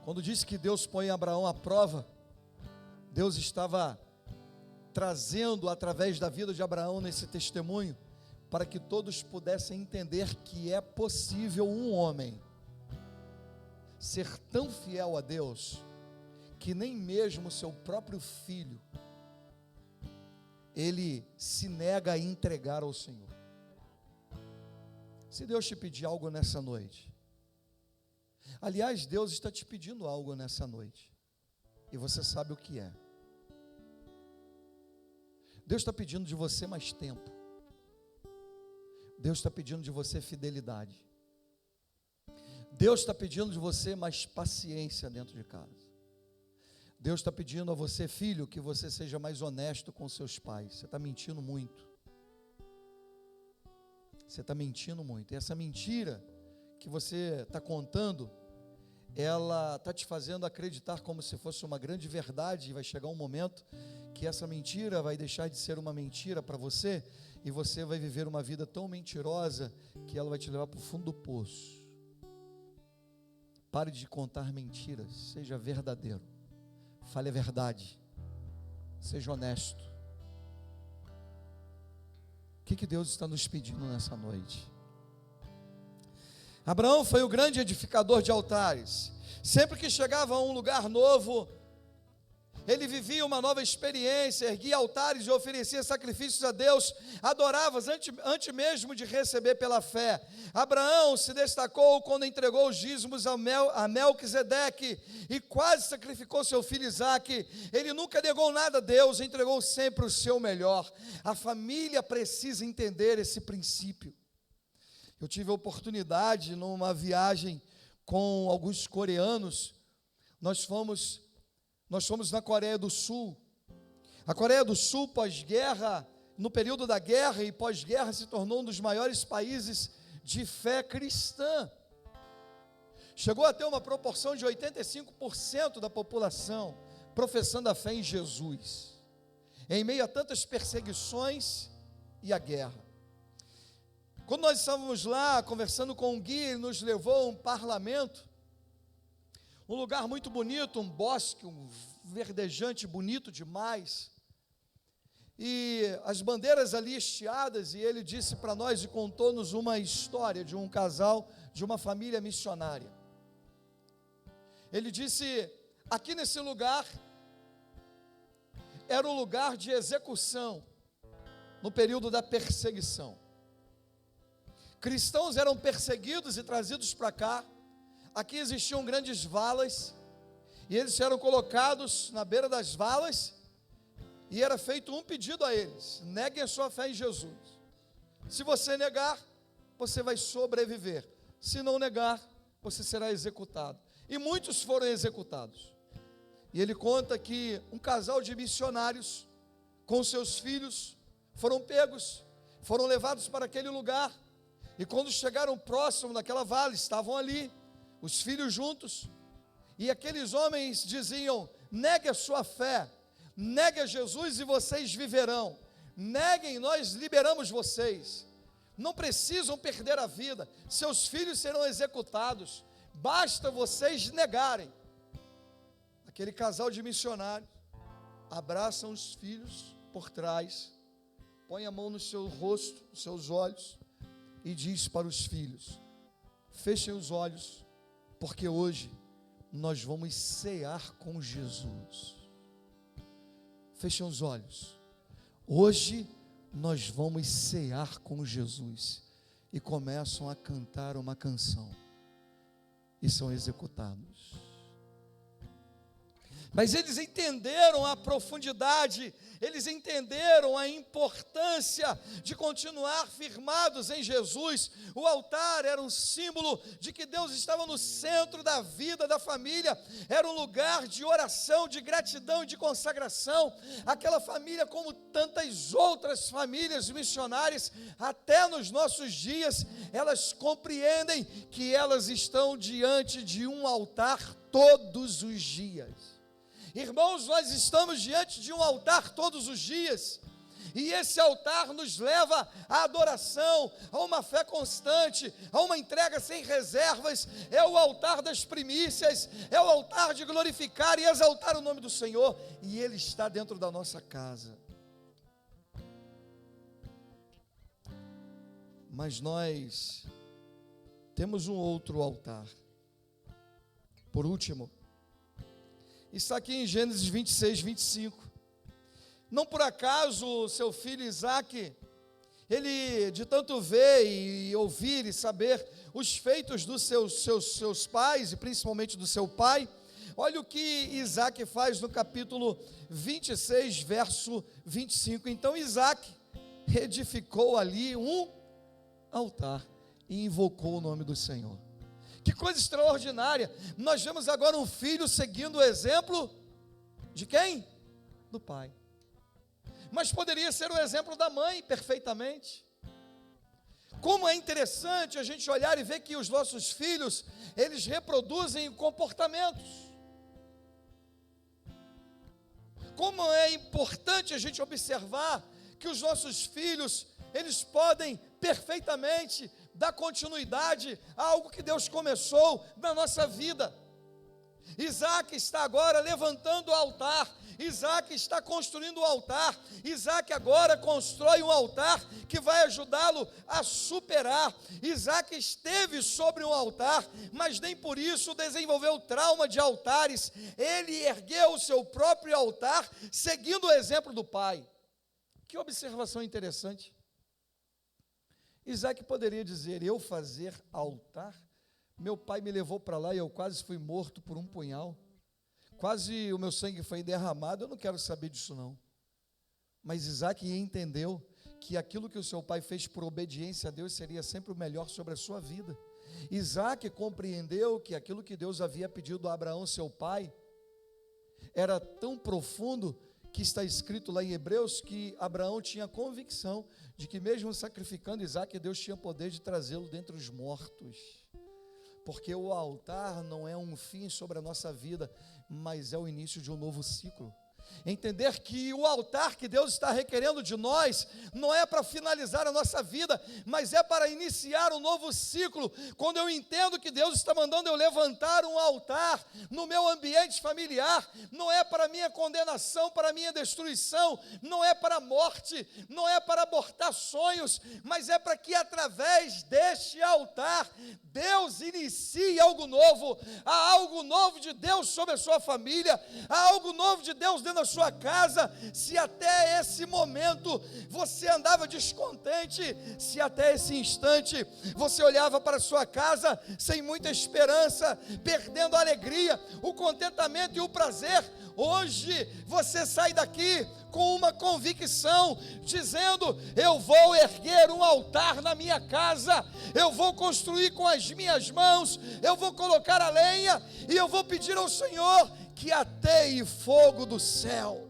Quando disse que Deus põe Abraão à prova, Deus estava trazendo através da vida de Abraão nesse testemunho, para que todos pudessem entender que é possível um homem ser tão fiel a Deus, que nem mesmo seu próprio filho, ele se nega a entregar ao Senhor. Se Deus te pedir algo nessa noite, aliás, Deus está te pedindo algo nessa noite, e você sabe o que é. Deus está pedindo de você mais tempo. Deus está pedindo de você fidelidade. Deus está pedindo de você mais paciência dentro de casa. Deus está pedindo a você, filho, que você seja mais honesto com seus pais. Você está mentindo muito. Você está mentindo muito. E essa mentira que você está contando, ela está te fazendo acreditar como se fosse uma grande verdade, e vai chegar um momento que essa mentira vai deixar de ser uma mentira para você, e você vai viver uma vida tão mentirosa que ela vai te levar para o fundo do poço. Pare de contar mentiras, seja verdadeiro, fale a verdade, seja honesto. O que Deus está nos pedindo nessa noite? Abraão foi o grande edificador de altares. Sempre que chegava a um lugar novo, ele vivia uma nova experiência, erguia altares e oferecia sacrifícios a Deus, adorava antes mesmo de receber pela fé. Abraão se destacou quando entregou os dízimos a Melquisedeque e quase sacrificou seu filho Isaque. Ele nunca negou nada a Deus, entregou sempre o seu melhor. A família precisa entender esse princípio. Eu tive a oportunidade, numa viagem com alguns coreanos, nós fomos na Coreia do Sul. A Coreia do Sul, pós-guerra, no período da guerra e pós-guerra, se tornou um dos maiores países de fé cristã. Chegou a ter uma proporção de 85% da população professando a fé em Jesus, em meio a tantas perseguições e a guerra. Quando nós estávamos lá conversando com um guia, ele nos levou a um parlamento, um lugar muito bonito, um bosque, um verdejante bonito demais, e as bandeiras ali estiadas, e ele disse para nós e contou-nos uma história de um casal, de uma família missionária. Ele disse, aqui nesse lugar, era um lugar de execução, no período da perseguição. Cristãos eram perseguidos e trazidos para cá. Aqui existiam grandes valas, e eles eram colocados na beira das valas, e era feito um pedido a eles: neguem a sua fé em Jesus. Se você negar, você vai sobreviver. Se não negar, você será executado. E muitos foram executados. E ele conta que um casal de missionários, com seus filhos, foram pegos, foram levados para aquele lugar, e quando chegaram próximo daquela vale, estavam ali os filhos juntos, e aqueles homens diziam: negue a sua fé, negue a Jesus e vocês viverão. Neguem, nós liberamos vocês. Não precisam perder a vida, seus filhos serão executados, basta vocês negarem. Aquele casal de missionários abraçam os filhos por trás, põe a mão no seu rosto, nos seus olhos, e diz para os filhos: fechem os olhos, porque hoje nós vamos cear com Jesus. Fechem os olhos, hoje nós vamos cear com Jesus. E começam a cantar uma canção, e são executados. Mas eles entenderam a profundidade, eles entenderam a importância de continuar firmados em Jesus. O altar era um símbolo de que Deus estava no centro da vida da família, era um lugar de oração, de gratidão e de consagração. Aquela família, como tantas outras famílias missionárias, até nos nossos dias, elas compreendem que elas estão diante de um altar todos os dias. Irmãos, nós estamos diante de um altar todos os dias, e esse altar nos leva à adoração, a uma fé constante, a uma entrega sem reservas. É o altar das primícias, é o altar de glorificar e exaltar o nome do Senhor, e Ele está dentro da nossa casa. Mas nós temos um outro altar. Por último, está aqui em Gênesis 26, 25. Não por acaso seu filho Isaque, ele de tanto ver e ouvir e saber os feitos dos seus pais, e principalmente do seu pai, olha o que Isaque faz no capítulo 26, verso 25. Então Isaque edificou ali um altar e invocou o nome do Senhor. Que coisa extraordinária! Nós vemos agora um filho seguindo o exemplo de quem? Do pai. Mas poderia ser o exemplo da mãe, perfeitamente. Como é interessante a gente olhar e ver que os nossos filhos, eles reproduzem comportamentos. Como é importante a gente observar que os nossos filhos, eles podem perfeitamente dar continuidade a algo que Deus começou na nossa vida. Isaque está agora levantando o altar, Isaque está construindo o altar, Isaque agora constrói um altar que vai ajudá-lo a superar. Isaque esteve sobre um altar, mas nem por isso desenvolveu trauma de altares. Ele ergueu o seu próprio altar, seguindo o exemplo do pai. Que observação interessante. Isaque poderia dizer: eu fazer altar? Meu pai me levou para lá e eu quase fui morto por um punhal, quase o meu sangue foi derramado, eu não quero saber disso não. Mas Isaque entendeu que aquilo que o seu pai fez por obediência a Deus seria sempre o melhor sobre a sua vida. Isaque compreendeu que aquilo que Deus havia pedido a Abraão, seu pai, era tão profundo que está escrito lá em Hebreus que Abraão tinha convicção de que mesmo sacrificando Isaque, Deus tinha poder de trazê-lo dentre os mortos. Porque o altar não é um fim sobre a nossa vida, mas é o início de um novo ciclo. Entender que o altar que Deus está requerendo de nós não é para finalizar a nossa vida, mas é para iniciar um novo ciclo. Quando eu entendo que Deus está mandando eu levantar um altar no meu ambiente familiar, não é para minha condenação, para minha destruição, não é para a morte, não é para abortar sonhos, mas é para que através deste altar Deus inicie algo novo. Há algo novo de Deus sobre a sua família, há algo novo de Deus dentro da sua casa. Se até esse momento você andava descontente, se até esse instante você olhava para a sua casa sem muita esperança, perdendo a alegria, o contentamento e o prazer, hoje você sai daqui com uma convicção, dizendo: eu vou erguer um altar na minha casa, eu vou construir com as minhas mãos, eu vou colocar a lenha e eu vou pedir ao Senhor que ateie fogo do céu,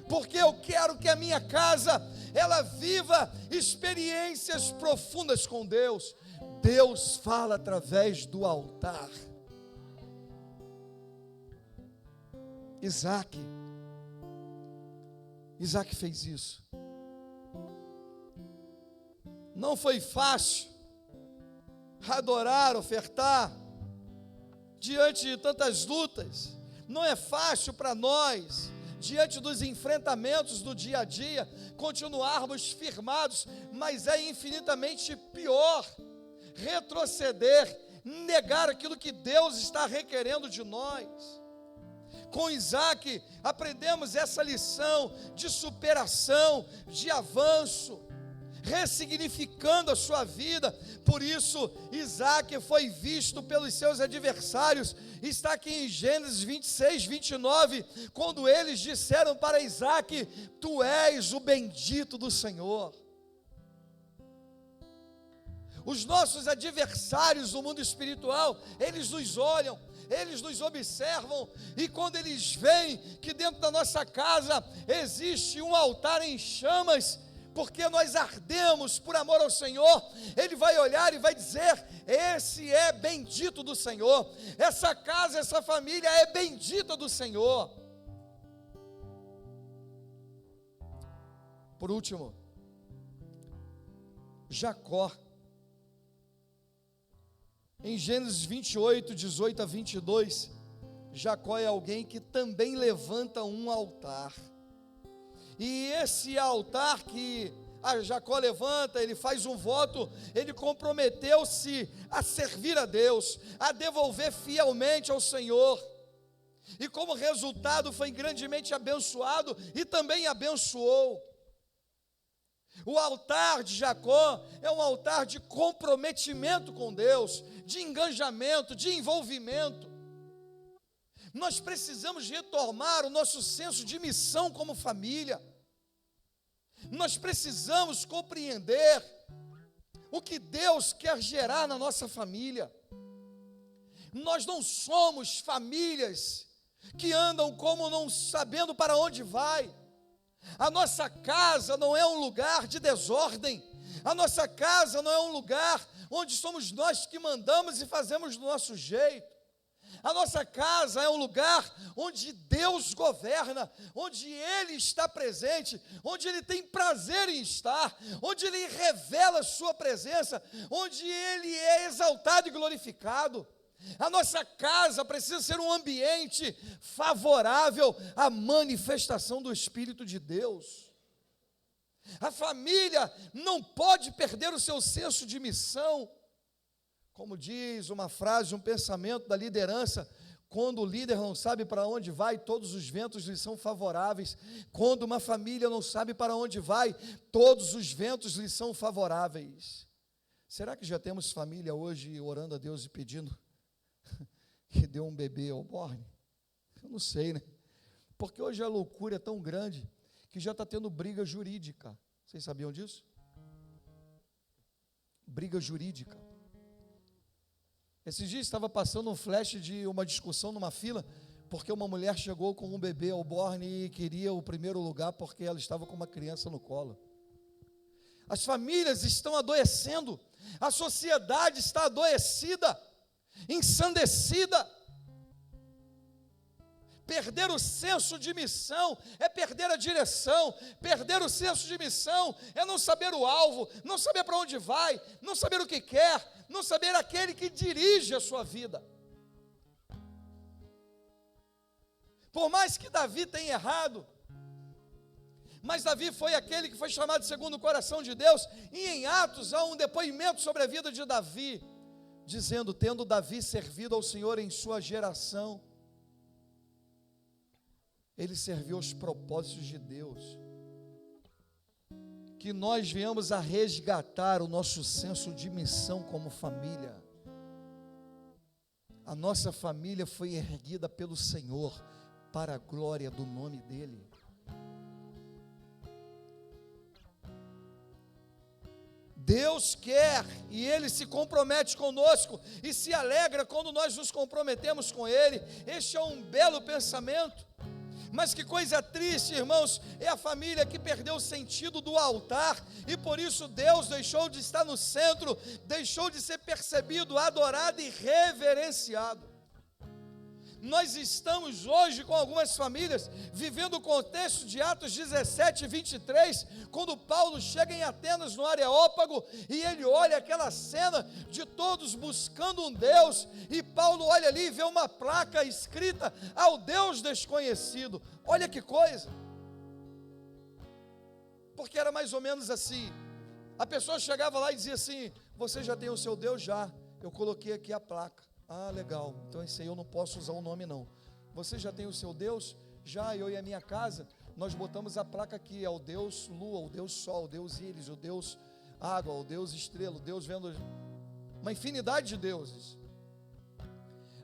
porque eu quero que a minha casa, ela viva experiências profundas com Deus. Deus fala através do altar. Isaque fez isso. Não foi fácil adorar, ofertar diante de tantas lutas. Não é fácil para nós, diante dos enfrentamentos do dia a dia, continuarmos firmados, mas é infinitamente pior retroceder, negar aquilo que Deus está requerendo de nós. Com Isaque aprendemos essa lição de superação, de avanço. ressignificando a sua vida. Por isso, Isaac foi visto pelos seus adversários. Está aqui em Gênesis 26, 29, quando eles disseram para Isaac: tu és o bendito do Senhor. Os nossos adversários no mundo espiritual, eles nos olham, eles nos observam, e quando eles veem que dentro da nossa casa existe um altar em chamas, porque nós ardemos por amor ao Senhor, ele vai olhar e vai dizer: esse é bendito do Senhor, essa casa, essa família é bendita do Senhor. Por último, Jacó. Em Gênesis 28, 18 a 22, Jacó é alguém que também levanta um altar. E esse altar que Jacó levanta, ele faz um voto, ele comprometeu-se a servir a Deus, a devolver fielmente ao Senhor. E como resultado foi grandemente abençoado e também abençoou. O altar de Jacó é um altar de comprometimento com Deus, de engajamento, de envolvimento. Nós precisamos retomar o nosso senso de missão como família. Nós precisamos compreender o que Deus quer gerar na nossa família. Nós não somos famílias que andam como não sabendo para onde vai. A nossa casa não é um lugar de desordem. A nossa casa não é um lugar onde somos nós que mandamos e fazemos do nosso jeito. A nossa casa é um lugar onde Deus governa, onde Ele está presente, onde Ele tem prazer em estar, onde Ele revela a sua presença, onde Ele é exaltado e glorificado. A nossa casa precisa ser um ambiente favorável à manifestação do Espírito de Deus. A família não pode perder o seu senso de missão. Como diz uma frase, um pensamento da liderança: quando o líder não sabe para onde vai, todos os ventos lhe são favoráveis. Quando uma família não sabe para onde vai, todos os ventos lhe são favoráveis. Será que já temos família hoje orando a Deus e pedindo que deu um bebê ao borne? Eu não sei, né? Porque hoje a loucura é tão grande que já está tendo briga jurídica. Vocês sabiam disso? Briga jurídica. Esses dias estava passando um flash de uma discussão numa fila, porque uma mulher chegou com um bebê ao borne e queria o primeiro lugar porque ela estava com uma criança no colo. As famílias estão adoecendo, a sociedade está adoecida, ensandecida. Perder o senso de missão é perder a direção. Perder o senso de missão é não saber o alvo, não saber para onde vai, não saber o que quer, não saber aquele que dirige a sua vida. Por mais que Davi tenha errado, mas Davi foi aquele que foi chamado segundo o coração de Deus. E em Atos há um depoimento sobre a vida de Davi, dizendo: tendo Davi servido ao Senhor em sua geração, ele serviu aos propósitos de Deus. Que nós venhamos a resgatar o nosso senso de missão como família. A nossa família foi erguida pelo Senhor para a glória do nome dEle. Deus quer e Ele se compromete conosco e se alegra quando nós nos comprometemos com Ele. Este é um belo pensamento. Mas que coisa triste, irmãos, é a família que perdeu o sentido do altar, e por isso Deus deixou de estar no centro, deixou de ser percebido, adorado e reverenciado. Nós estamos hoje com algumas famílias vivendo o contexto de Atos 17 e 23, quando Paulo chega em Atenas, no Areópago, e ele olha aquela cena de todos buscando um Deus, e Paulo olha ali e vê uma placa escrita: ao Deus desconhecido. Olha que coisa! Porque era mais ou menos assim: a pessoa chegava lá e dizia assim: você já tem o seu Deus? Já, eu coloquei aqui a placa. Ah, legal, então esse aí eu não posso usar o nome não. Você já tem o seu Deus? Já, eu e a minha casa, nós botamos a placa aqui: é o Deus Lua, o Deus Sol, o Deus Íris, o Deus água, o Deus estrela, o Deus vendo, uma infinidade de deuses.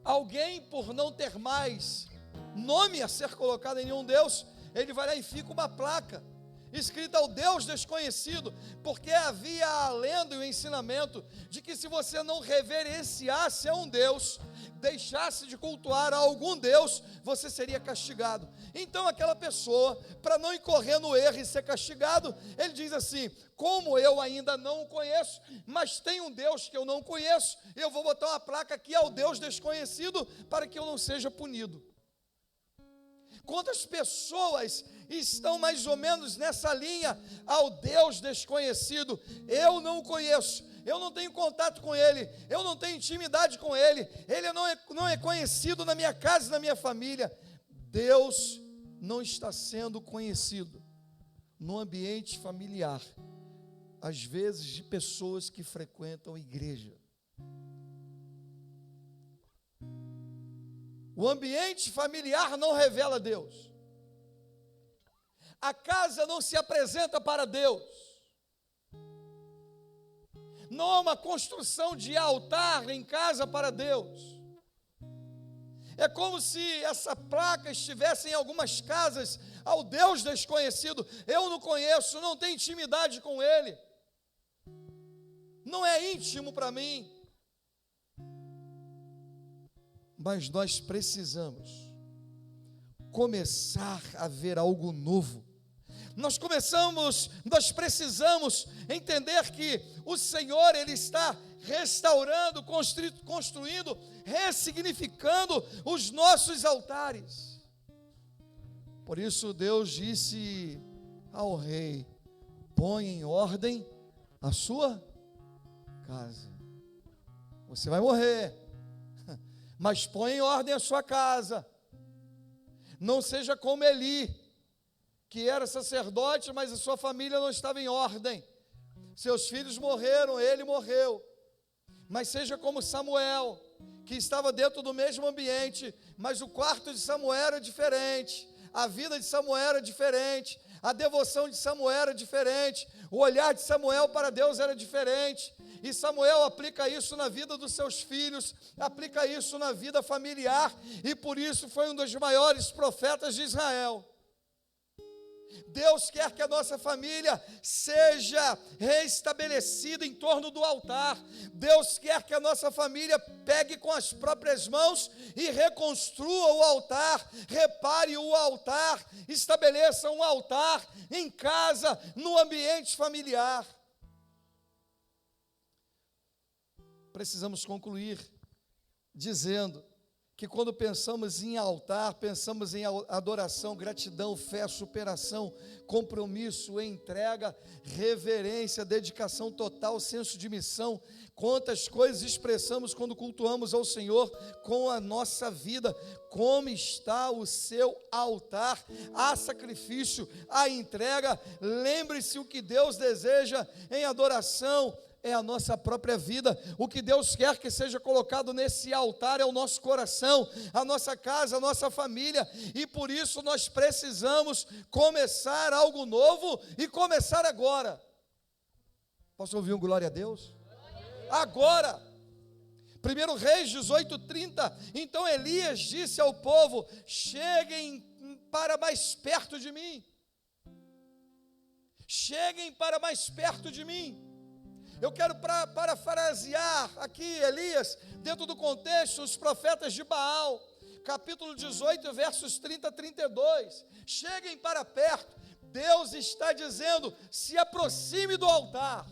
Alguém, por não ter mais nome a ser colocado em nenhum Deus, ele vai lá e fica uma placa escrita ao Deus desconhecido, porque havia a lenda e o ensinamento de que se você não reverenciasse a um Deus, deixasse de cultuar a algum Deus, você seria castigado. Então aquela pessoa, para não incorrer no erro e ser castigado, ele diz assim: como eu ainda não o conheço, mas tem um Deus que eu não conheço, eu vou botar uma placa aqui ao Deus desconhecido, para que eu não seja punido. Quantas pessoas estão mais ou menos nessa linha? Ao Deus desconhecido, eu não o conheço, eu não tenho contato com Ele, eu não tenho intimidade com Ele, Ele não é conhecido na minha casa e na minha família. Deus não está sendo conhecido no ambiente familiar, às vezes de pessoas que frequentam a igreja. O ambiente familiar não revela Deus. A casa não se apresenta para Deus. Não há uma construção de altar em casa para Deus. É como se essa placa estivesse em algumas casas ao Deus desconhecido. Eu não conheço, não tenho intimidade com Ele. Não é íntimo para mim. Mas nós precisamos começar a ver algo novo. Nós precisamos entender que o Senhor, Ele está restaurando, construindo, ressignificando os nossos altares. Por isso Deus disse ao rei: põe em ordem a sua casa. Você vai morrer, mas põe em ordem a sua casa. Não seja como Eli, que era sacerdote, mas a sua família não estava em ordem. Seus filhos morreram, ele morreu. Mas seja como Samuel, que estava dentro do mesmo ambiente, mas o quarto de Samuel era diferente, a vida de Samuel era diferente, a devoção de Samuel era diferente, o olhar de Samuel para Deus era diferente. E Samuel aplica isso na vida dos seus filhos, aplica isso na vida familiar, e por isso foi um dos maiores profetas de Israel. Deus quer que a nossa família seja restabelecida em torno do altar. Deus quer que a nossa família pegue com as próprias mãos e reconstrua o altar, repare o altar, estabeleça um altar em casa, no ambiente familiar. Precisamos concluir dizendo que quando pensamos em altar, pensamos em adoração, gratidão, fé, superação, compromisso, entrega, reverência, dedicação total, senso de missão. Quantas coisas expressamos quando cultuamos ao Senhor com a nossa vida. Como está o seu altar? Há sacrifício, há entrega. Lembre-se, o que Deus deseja em adoração é a nossa própria vida. O que Deus quer que seja colocado nesse altar é o nosso coração, a nossa casa, a nossa família, e por isso nós precisamos começar algo novo e começar agora. Posso ouvir um glória a Deus? Agora. 1 Reis 18:30, então Elias disse ao povo: cheguem para mais perto de mim. Cheguem para mais perto de mim. Eu quero parafrasear aqui Elias, dentro do contexto, os profetas de Baal, capítulo 18, versos 30 a 32. Cheguem para perto. Deus está dizendo: se aproxime do altar.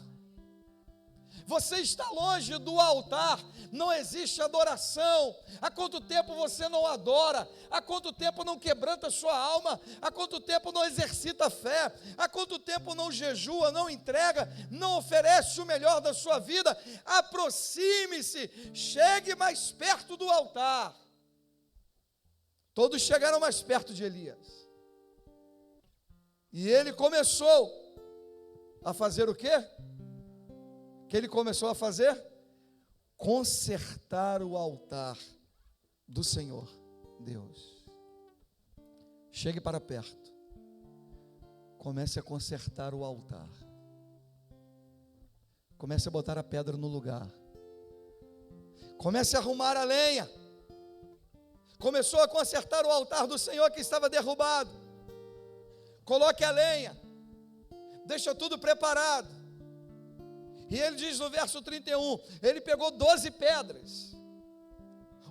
Você está longe do altar, não existe adoração. Há quanto tempo você não adora? Há quanto tempo não quebranta a sua alma? Há quanto tempo não exercita a fé? Há quanto tempo não jejua, não entrega, não oferece o melhor da sua vida? Aproxime-se, chegue mais perto do altar. Todos chegaram mais perto de Elias. E ele começou a fazer o quê? Que ele começou a fazer? Consertar o altar do Senhor Deus. Chegue para perto. Comece a consertar o altar. comece a botar a pedra no lugar. Comece a arrumar a lenha. Começou a consertar o altar do Senhor que estava derrubado. Coloque a lenha. Deixa tudo preparado. E ele diz no verso 31, ele pegou 12 pedras,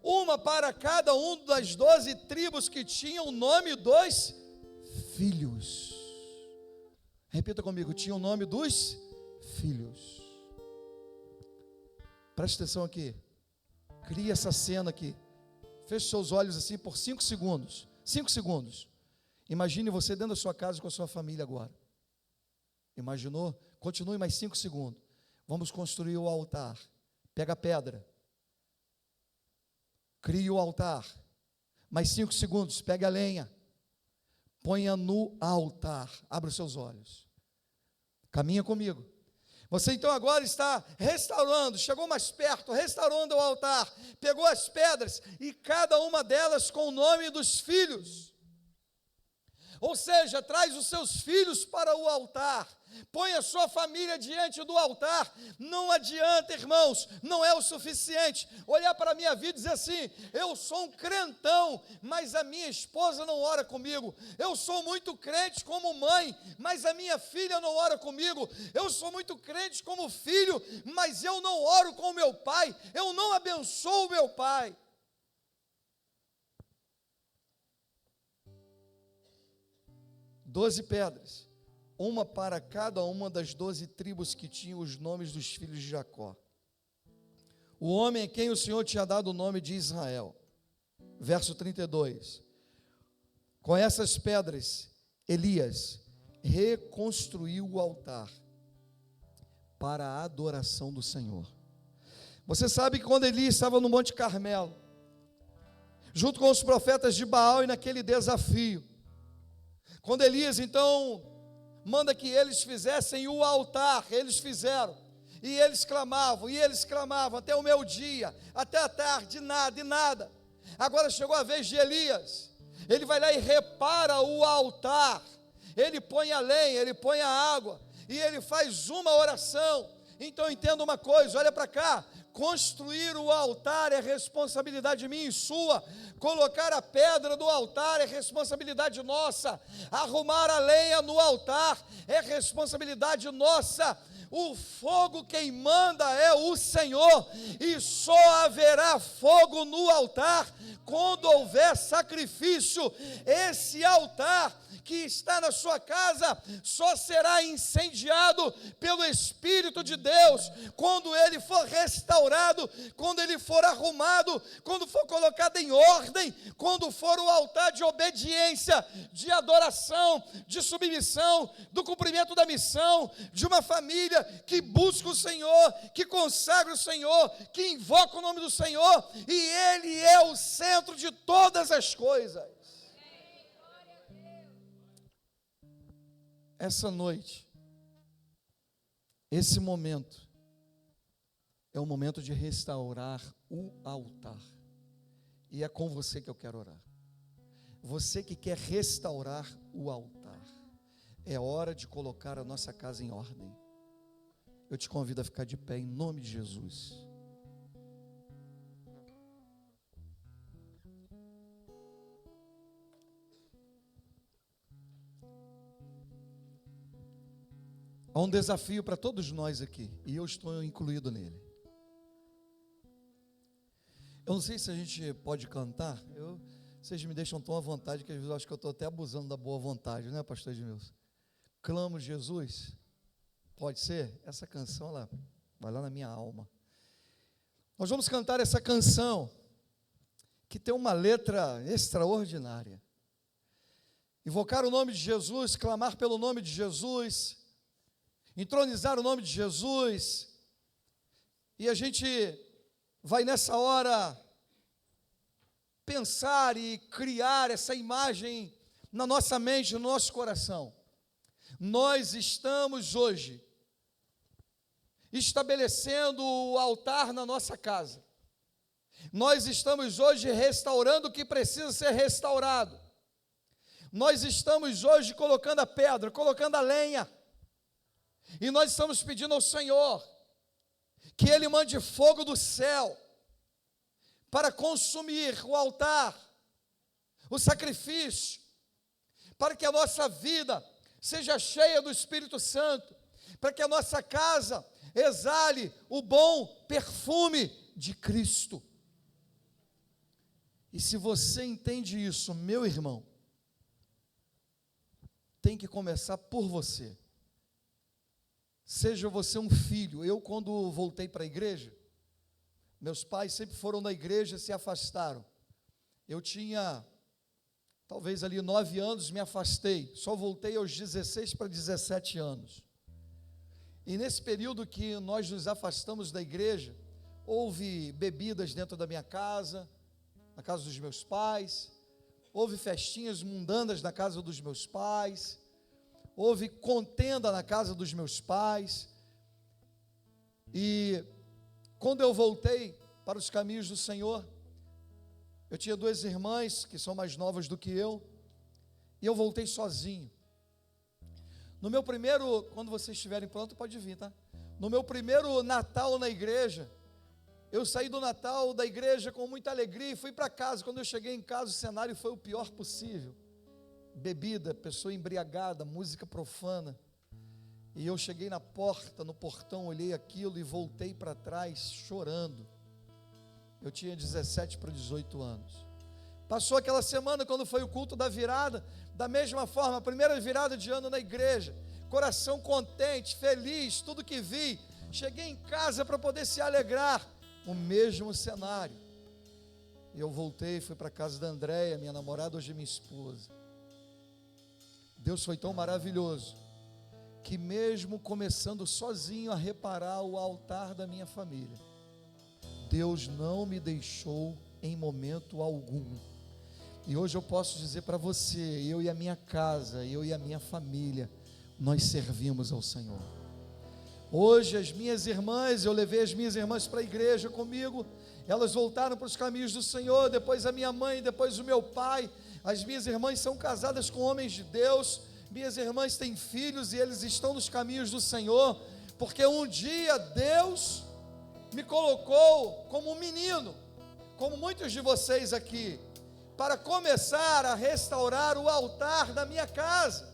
uma para cada um das 12 tribos que tinham o nome dos filhos. Repita comigo, tinha o nome dos filhos. Preste atenção aqui. Cria essa cena aqui. Feche seus olhos assim por 5 segundos. 5 segundos. Imagine você dentro da sua casa com a sua família agora. Imaginou? Continue mais 5 segundos. Vamos construir o altar. Pega a pedra. Crie o altar. Mais 5 segundos. Pega a lenha. Ponha no altar. Abra os seus olhos. Caminha comigo. Você então agora está restaurando, chegou mais perto, restaurando o altar, pegou as pedras e cada uma delas com o nome dos filhos. Ou seja, traz os seus filhos para o altar, põe a sua família diante do altar. Não adianta, irmãos, não é o suficiente olhar para a minha vida e dizer assim: eu sou um crentão, mas a minha esposa não ora comigo. Eu sou muito crente como mãe, mas a minha filha não ora comigo. Eu sou muito crente como filho, mas eu não oro com o meu pai, eu não abençoo o meu pai. Doze pedras, uma para cada uma das 12 tribos que tinham os nomes dos filhos de Jacó. O homem a quem o Senhor tinha dado o nome de Israel. Verso 32. Com essas pedras, Elias reconstruiu o altar para a adoração do Senhor. Você sabe que quando Elias estava no Monte Carmelo, junto com os profetas de Baal e naquele desafio, quando Elias então manda que eles fizessem o altar, eles fizeram, e eles clamavam, até o meio-dia, até a tarde, nada, e nada. Agora chegou a vez de Elias, ele vai lá e repara o altar, ele põe a lenha, ele põe a água, e ele faz uma oração. Então entenda uma coisa, olha para cá, construir o altar é responsabilidade minha e sua, colocar a pedra do altar é responsabilidade nossa, arrumar a lenha no altar é responsabilidade nossa. O fogo quem manda é o Senhor, e só haverá fogo no altar quando houver sacrifício. Esse altar que está na sua casa só será incendiado pelo Espírito de Deus quando ele for restaurado, quando ele for arrumado, quando for colocado em ordem, quando for o altar de obediência, de adoração, de submissão, do cumprimento da missão, de uma família que busca o Senhor, que consagra o Senhor, que invoca o nome do Senhor, e Ele é o centro de todas as coisas. Essa noite, esse momento, é o momento de restaurar o altar. E é com você que eu quero orar. Você que quer restaurar o altar, é hora de colocar a nossa casa em ordem. Eu te convido a ficar de pé em nome de Jesus. Há um desafio para todos nós aqui, e eu estou incluído nele. Eu não sei se a gente pode cantar, vocês me deixam tão à vontade que às vezes eu acho que eu estou até abusando da boa vontade, né, pastor Edmilson? Clamo Jesus, pode ser? Essa canção, ela vai lá na minha alma. Nós vamos cantar essa canção, que tem uma letra extraordinária. Invocar o nome de Jesus, clamar pelo nome de Jesus, entronizar o nome de Jesus, e a gente vai nessa hora pensar e criar essa imagem na nossa mente, no nosso coração. Nós estamos hoje estabelecendo o altar na nossa casa. Nós estamos hoje restaurando o que precisa ser restaurado. Nós estamos hoje colocando a pedra, colocando a lenha. E nós estamos pedindo ao Senhor que Ele mande fogo do céu para consumir o altar, o sacrifício, para que a nossa vida seja cheia do Espírito Santo, para que a nossa casa exale o bom perfume de Cristo. E se você entende isso, meu irmão, tem que começar por você. Seja você um filho. Eu, quando voltei para a igreja, meus pais sempre foram na igreja e se afastaram. Eu tinha, talvez ali 9 anos, me afastei. Só voltei aos 16 para 17 anos. E nesse período que nós nos afastamos da igreja, houve bebidas dentro da minha casa, na casa dos meus pais, houve festinhas mundanas na casa dos meus pais, houve contenda na casa dos meus pais. E quando eu voltei para os caminhos do Senhor, eu tinha 2 irmãs que são mais novas do que eu, e eu voltei sozinho. No meu primeiro, quando vocês estiverem prontos, pode vir, tá? No meu primeiro Natal na igreja, eu saí do Natal da igreja com muita alegria e fui para casa. Quando eu cheguei em casa, o cenário foi o pior possível. Bebida, pessoa embriagada, música profana. E eu cheguei na porta, no portão, olhei aquilo e voltei para trás chorando. Eu tinha 17 para 18 anos. Passou aquela semana, quando foi o culto da virada, da mesma forma, a primeira virada de ano na igreja, coração contente, feliz, tudo que vi. Cheguei em casa para poder se alegrar, o mesmo cenário. E eu voltei, fui para a casa da Andréia, minha namorada, hoje minha esposa. Deus foi tão maravilhoso, que mesmo começando sozinho a reparar o altar da minha família, Deus não me deixou em momento algum. E hoje eu posso dizer para você, eu e a minha casa, eu e a minha família, nós servimos ao Senhor. Hoje as minhas irmãs, eu levei as minhas irmãs para a igreja comigo, elas voltaram para os caminhos do Senhor, depois a minha mãe, depois o meu pai. As minhas irmãs são casadas com homens de Deus, minhas irmãs têm filhos e eles estão nos caminhos do Senhor, porque um dia Deus me colocou como um menino, como muitos de vocês aqui, para começar a restaurar o altar da minha casa.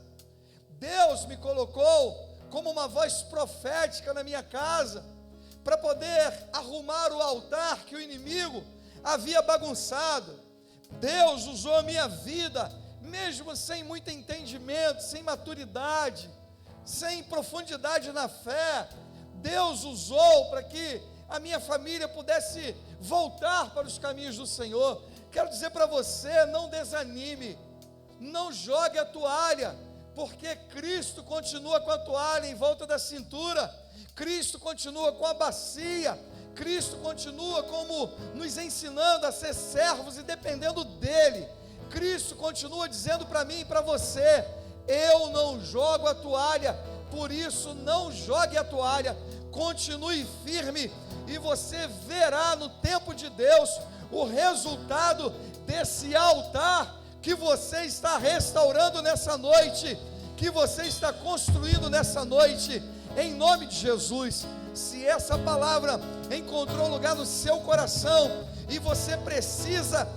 Deus me colocou como uma voz profética na minha casa, para poder arrumar o altar que o inimigo havia bagunçado. Deus usou a minha vida, mesmo sem muito entendimento, sem maturidade, sem profundidade na fé. Deus usou para que a minha família pudesse voltar para os caminhos do Senhor. Quero dizer para você, não desanime, não jogue a toalha, porque Cristo continua com a toalha em volta da cintura, Cristo continua com a bacia, Cristo continua como nos ensinando a ser servos e dependendo dEle. Cristo continua dizendo para mim e para você, eu não jogo a toalha, por isso não jogue a toalha, continue firme, e você verá no tempo de Deus o resultado desse altar que você está restaurando nessa noite, que você está construindo nessa noite, em nome de Jesus. Se essa palavra encontrou lugar no seu coração e você precisa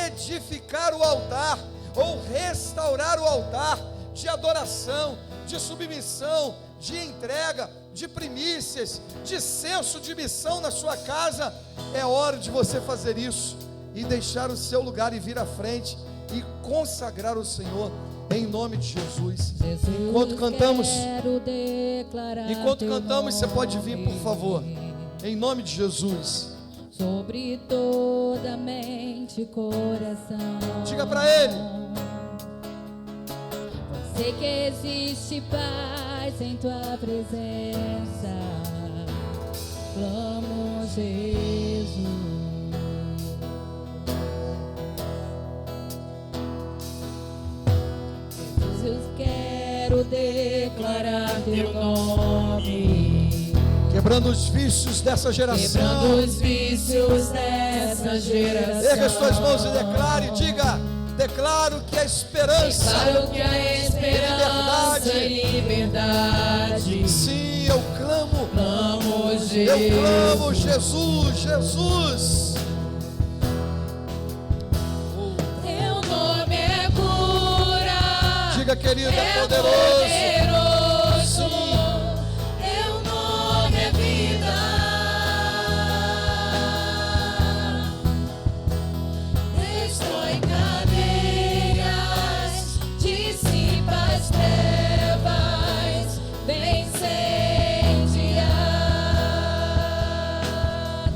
edificar o altar ou restaurar o altar de adoração, de submissão, de entrega, de primícias, de senso de missão na sua casa, é hora de você fazer isso e deixar o seu lugar e vir à frente e consagrar o Senhor em nome de Jesus. Enquanto cantamos, você pode vir, por favor, em nome de Jesus. Sobre toda mente e coração. Diga para Ele. Sei que existe paz em tua presença. Clamo Jesus. Eu quero declarar teu nome, quebrando os vícios dessa geração. Quebrando os vícios dessa geração. Erga as tuas mãos e declare, diga: declaro que a esperança, declaro que a esperança e liberdade. Sim, eu clamo Jesus. Eu clamo, Jesus, Jesus. Teu nome é cura. Diga, querido, é É poderoso. poderoso. Teu nome é vida. Destrói cadeias, dissipa as trevas, vence.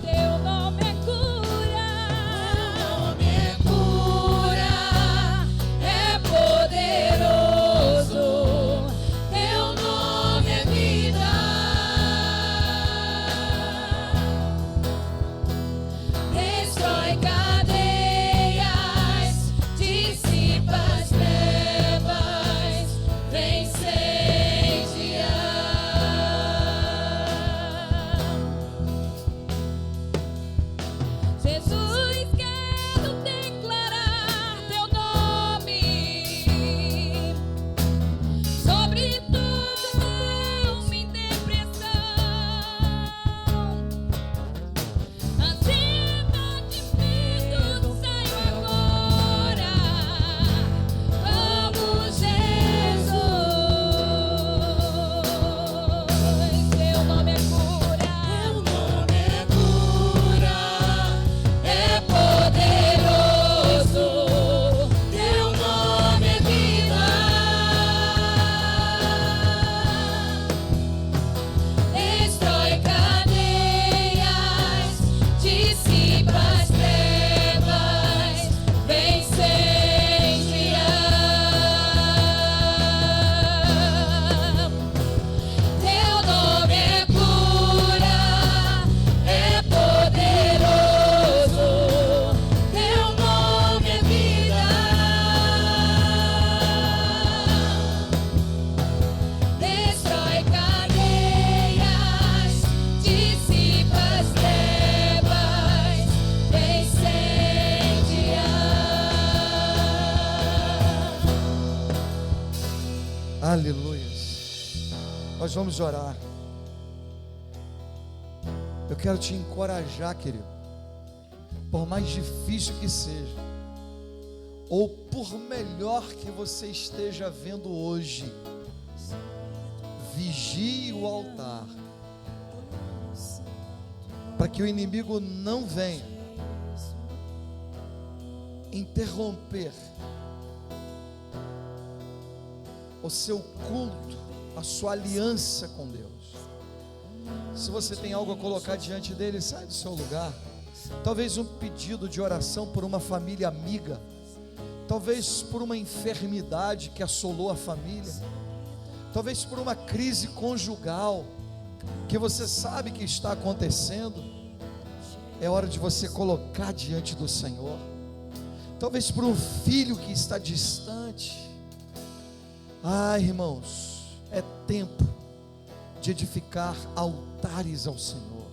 Teu nome é cura. É poderoso. Teu nome é vida. Destrói cadeias, dissipa as trevas, incendia. Jesus, quero declarar teu nome sobre todo mal e depressão, ansiedade, medo, saio agora, como Jesus. Teu nome é cura. É poderoso. Teu nome é vida. Destrói cadeias, dissipa as trevas, incendia. Teu nome é cura. É poderoso. Teu nome é vida. Destrói cadeias, dissipa as trevas, incendia. Aleluia. Nós vamos orar. Eu quero te encorajar, querido. Por mais difícil que seja, ou por melhor que você esteja vendo hoje, vigie o altar, para que o inimigo não venha interromper o seu culto, a sua aliança com Deus. Se você tem algo a colocar diante dele, sai do seu lugar. Talvez um pedido de oração por uma família amiga, talvez por uma enfermidade que assolou a família, talvez por uma crise conjugal que você sabe que está acontecendo. É hora de você colocar diante do Senhor. Talvez por um filho que está distante. Irmãos, é tempo de edificar altares ao Senhor,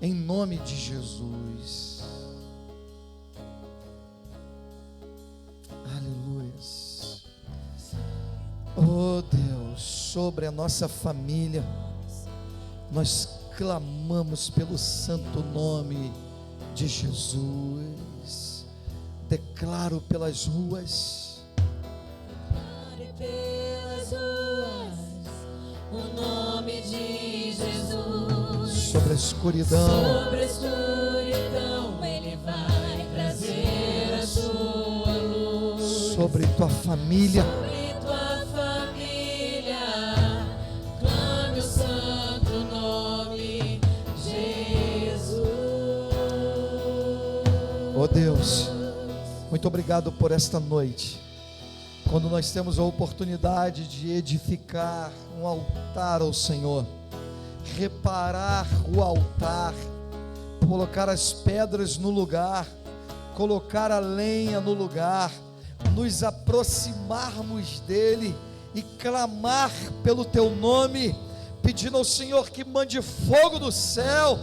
em nome de Jesus. Aleluia. Oh Deus, sobre a nossa família, nós clamamos pelo santo nome de Jesus. Declaro pelas ruas, Pelas ruas, o nome de Jesus. sobre a escuridão, Sobre a escuridão, Ele vai trazer a sua luz. sobre tua família, Sobre tua família, clame o santo nome Jesus. oh Deus, muito obrigado por esta noite, quando nós temos a oportunidade de edificar um altar ao Senhor, reparar o altar, colocar as pedras no lugar, colocar a lenha no lugar, nos aproximarmos dele e clamar pelo teu nome, pedindo ao Senhor que mande fogo do céu,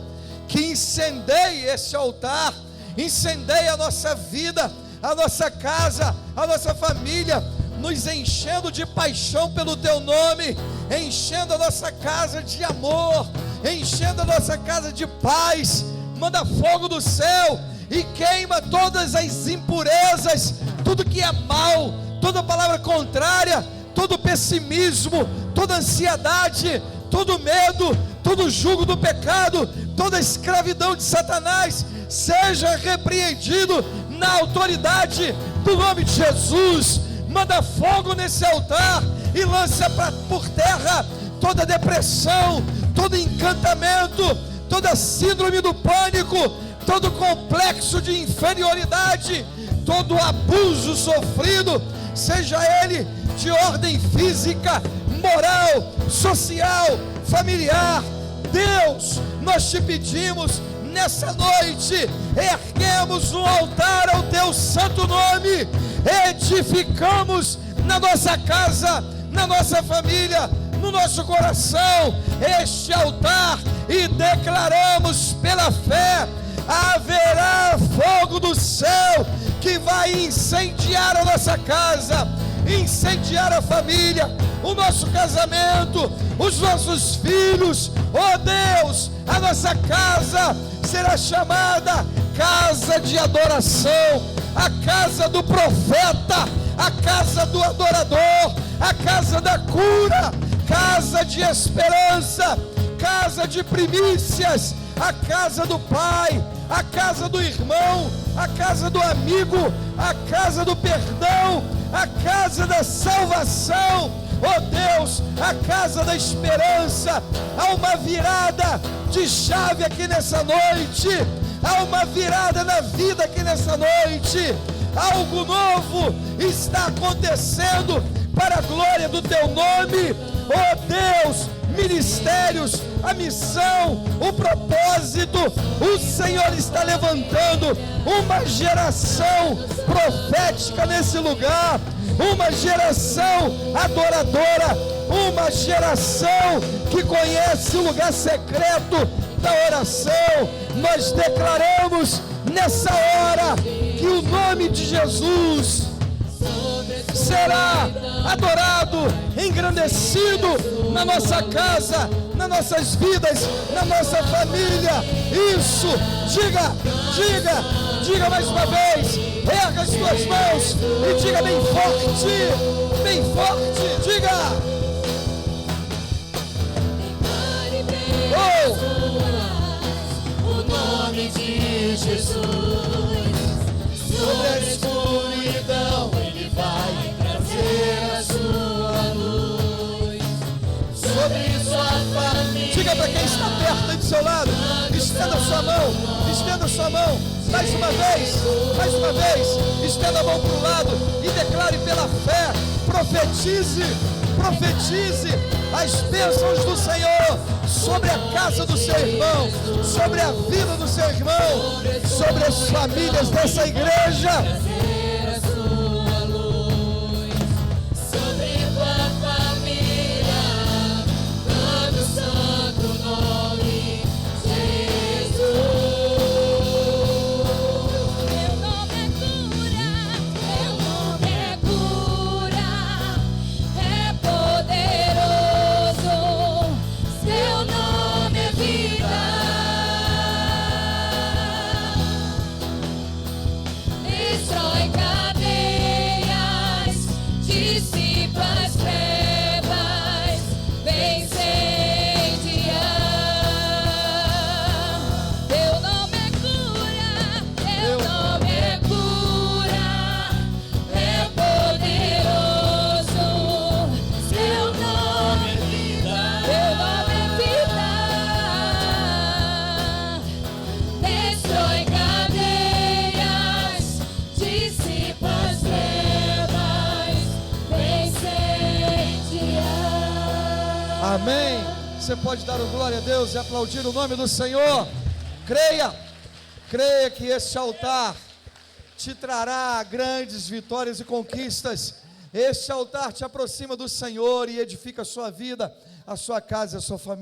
que incendeie esse altar, incendeie a nossa vida, a nossa casa, a nossa família, nos enchendo de paixão pelo teu nome, enchendo a nossa casa de amor, enchendo a nossa casa de paz. Manda fogo do céu e queima todas as impurezas, tudo que é mal, toda palavra contrária, todo pessimismo, toda ansiedade, todo medo, todo jugo do pecado, toda escravidão de Satanás, seja repreendido na autoridade do nome de Jesus. Manda fogo nesse altar e lança por terra toda depressão, todo encantamento, toda síndrome do pânico, todo complexo de inferioridade, todo abuso sofrido, seja ele de ordem física, moral, social, familiar. Deus, nós te pedimos nessa noite, erguemos um altar ao teu santo nome, edificamos na nossa casa, na nossa família, no nosso coração este altar e declaramos pela fé: haverá fogo do céu que vai incendiar a nossa casa, incendiar a família, o nosso casamento, os nossos filhos. Oh Deus, a nossa casa será chamada casa de adoração, a casa do profeta, a casa do adorador, a casa da cura, casa de esperança, casa de primícias, a casa do pai, a casa do irmão, a casa do amigo, a casa do perdão, a casa da salvação. Oh Deus, a casa da esperança. Há uma virada de chave aqui nessa noite, há uma virada na vida aqui nessa noite. Algo novo está acontecendo para a glória do teu nome. Oh Deus, ministérios, a missão, o propósito, o Senhor está levantando uma geração profética nesse lugar, uma geração adoradora, uma geração que conhece o lugar secreto da oração. Nós declaramos nessa hora que o nome de Jesus será adorado, engrandecido na nossa casa, nas nossas vidas, na nossa família. Isso, diga mais uma vez, erga as tuas mãos e diga bem forte, diga. Oh! O nome de Jesus sobre a escuridão, Ele vai trazer a sua luz sobre sua família. Diga para quem está perto aí do seu lado, estenda a sua mão, mais uma vez, estenda a mão para o lado e declare pela fé, profetize as bênçãos do Senhor sobre a casa do seu irmão, sobre a vida do seu irmão, sobre as famílias dessa igreja. Amém. Você pode dar glória a Deus e aplaudir o nome do Senhor. Creia que este altar te trará grandes vitórias e conquistas. Este altar te aproxima do Senhor e edifica a sua vida, a sua casa e a sua família.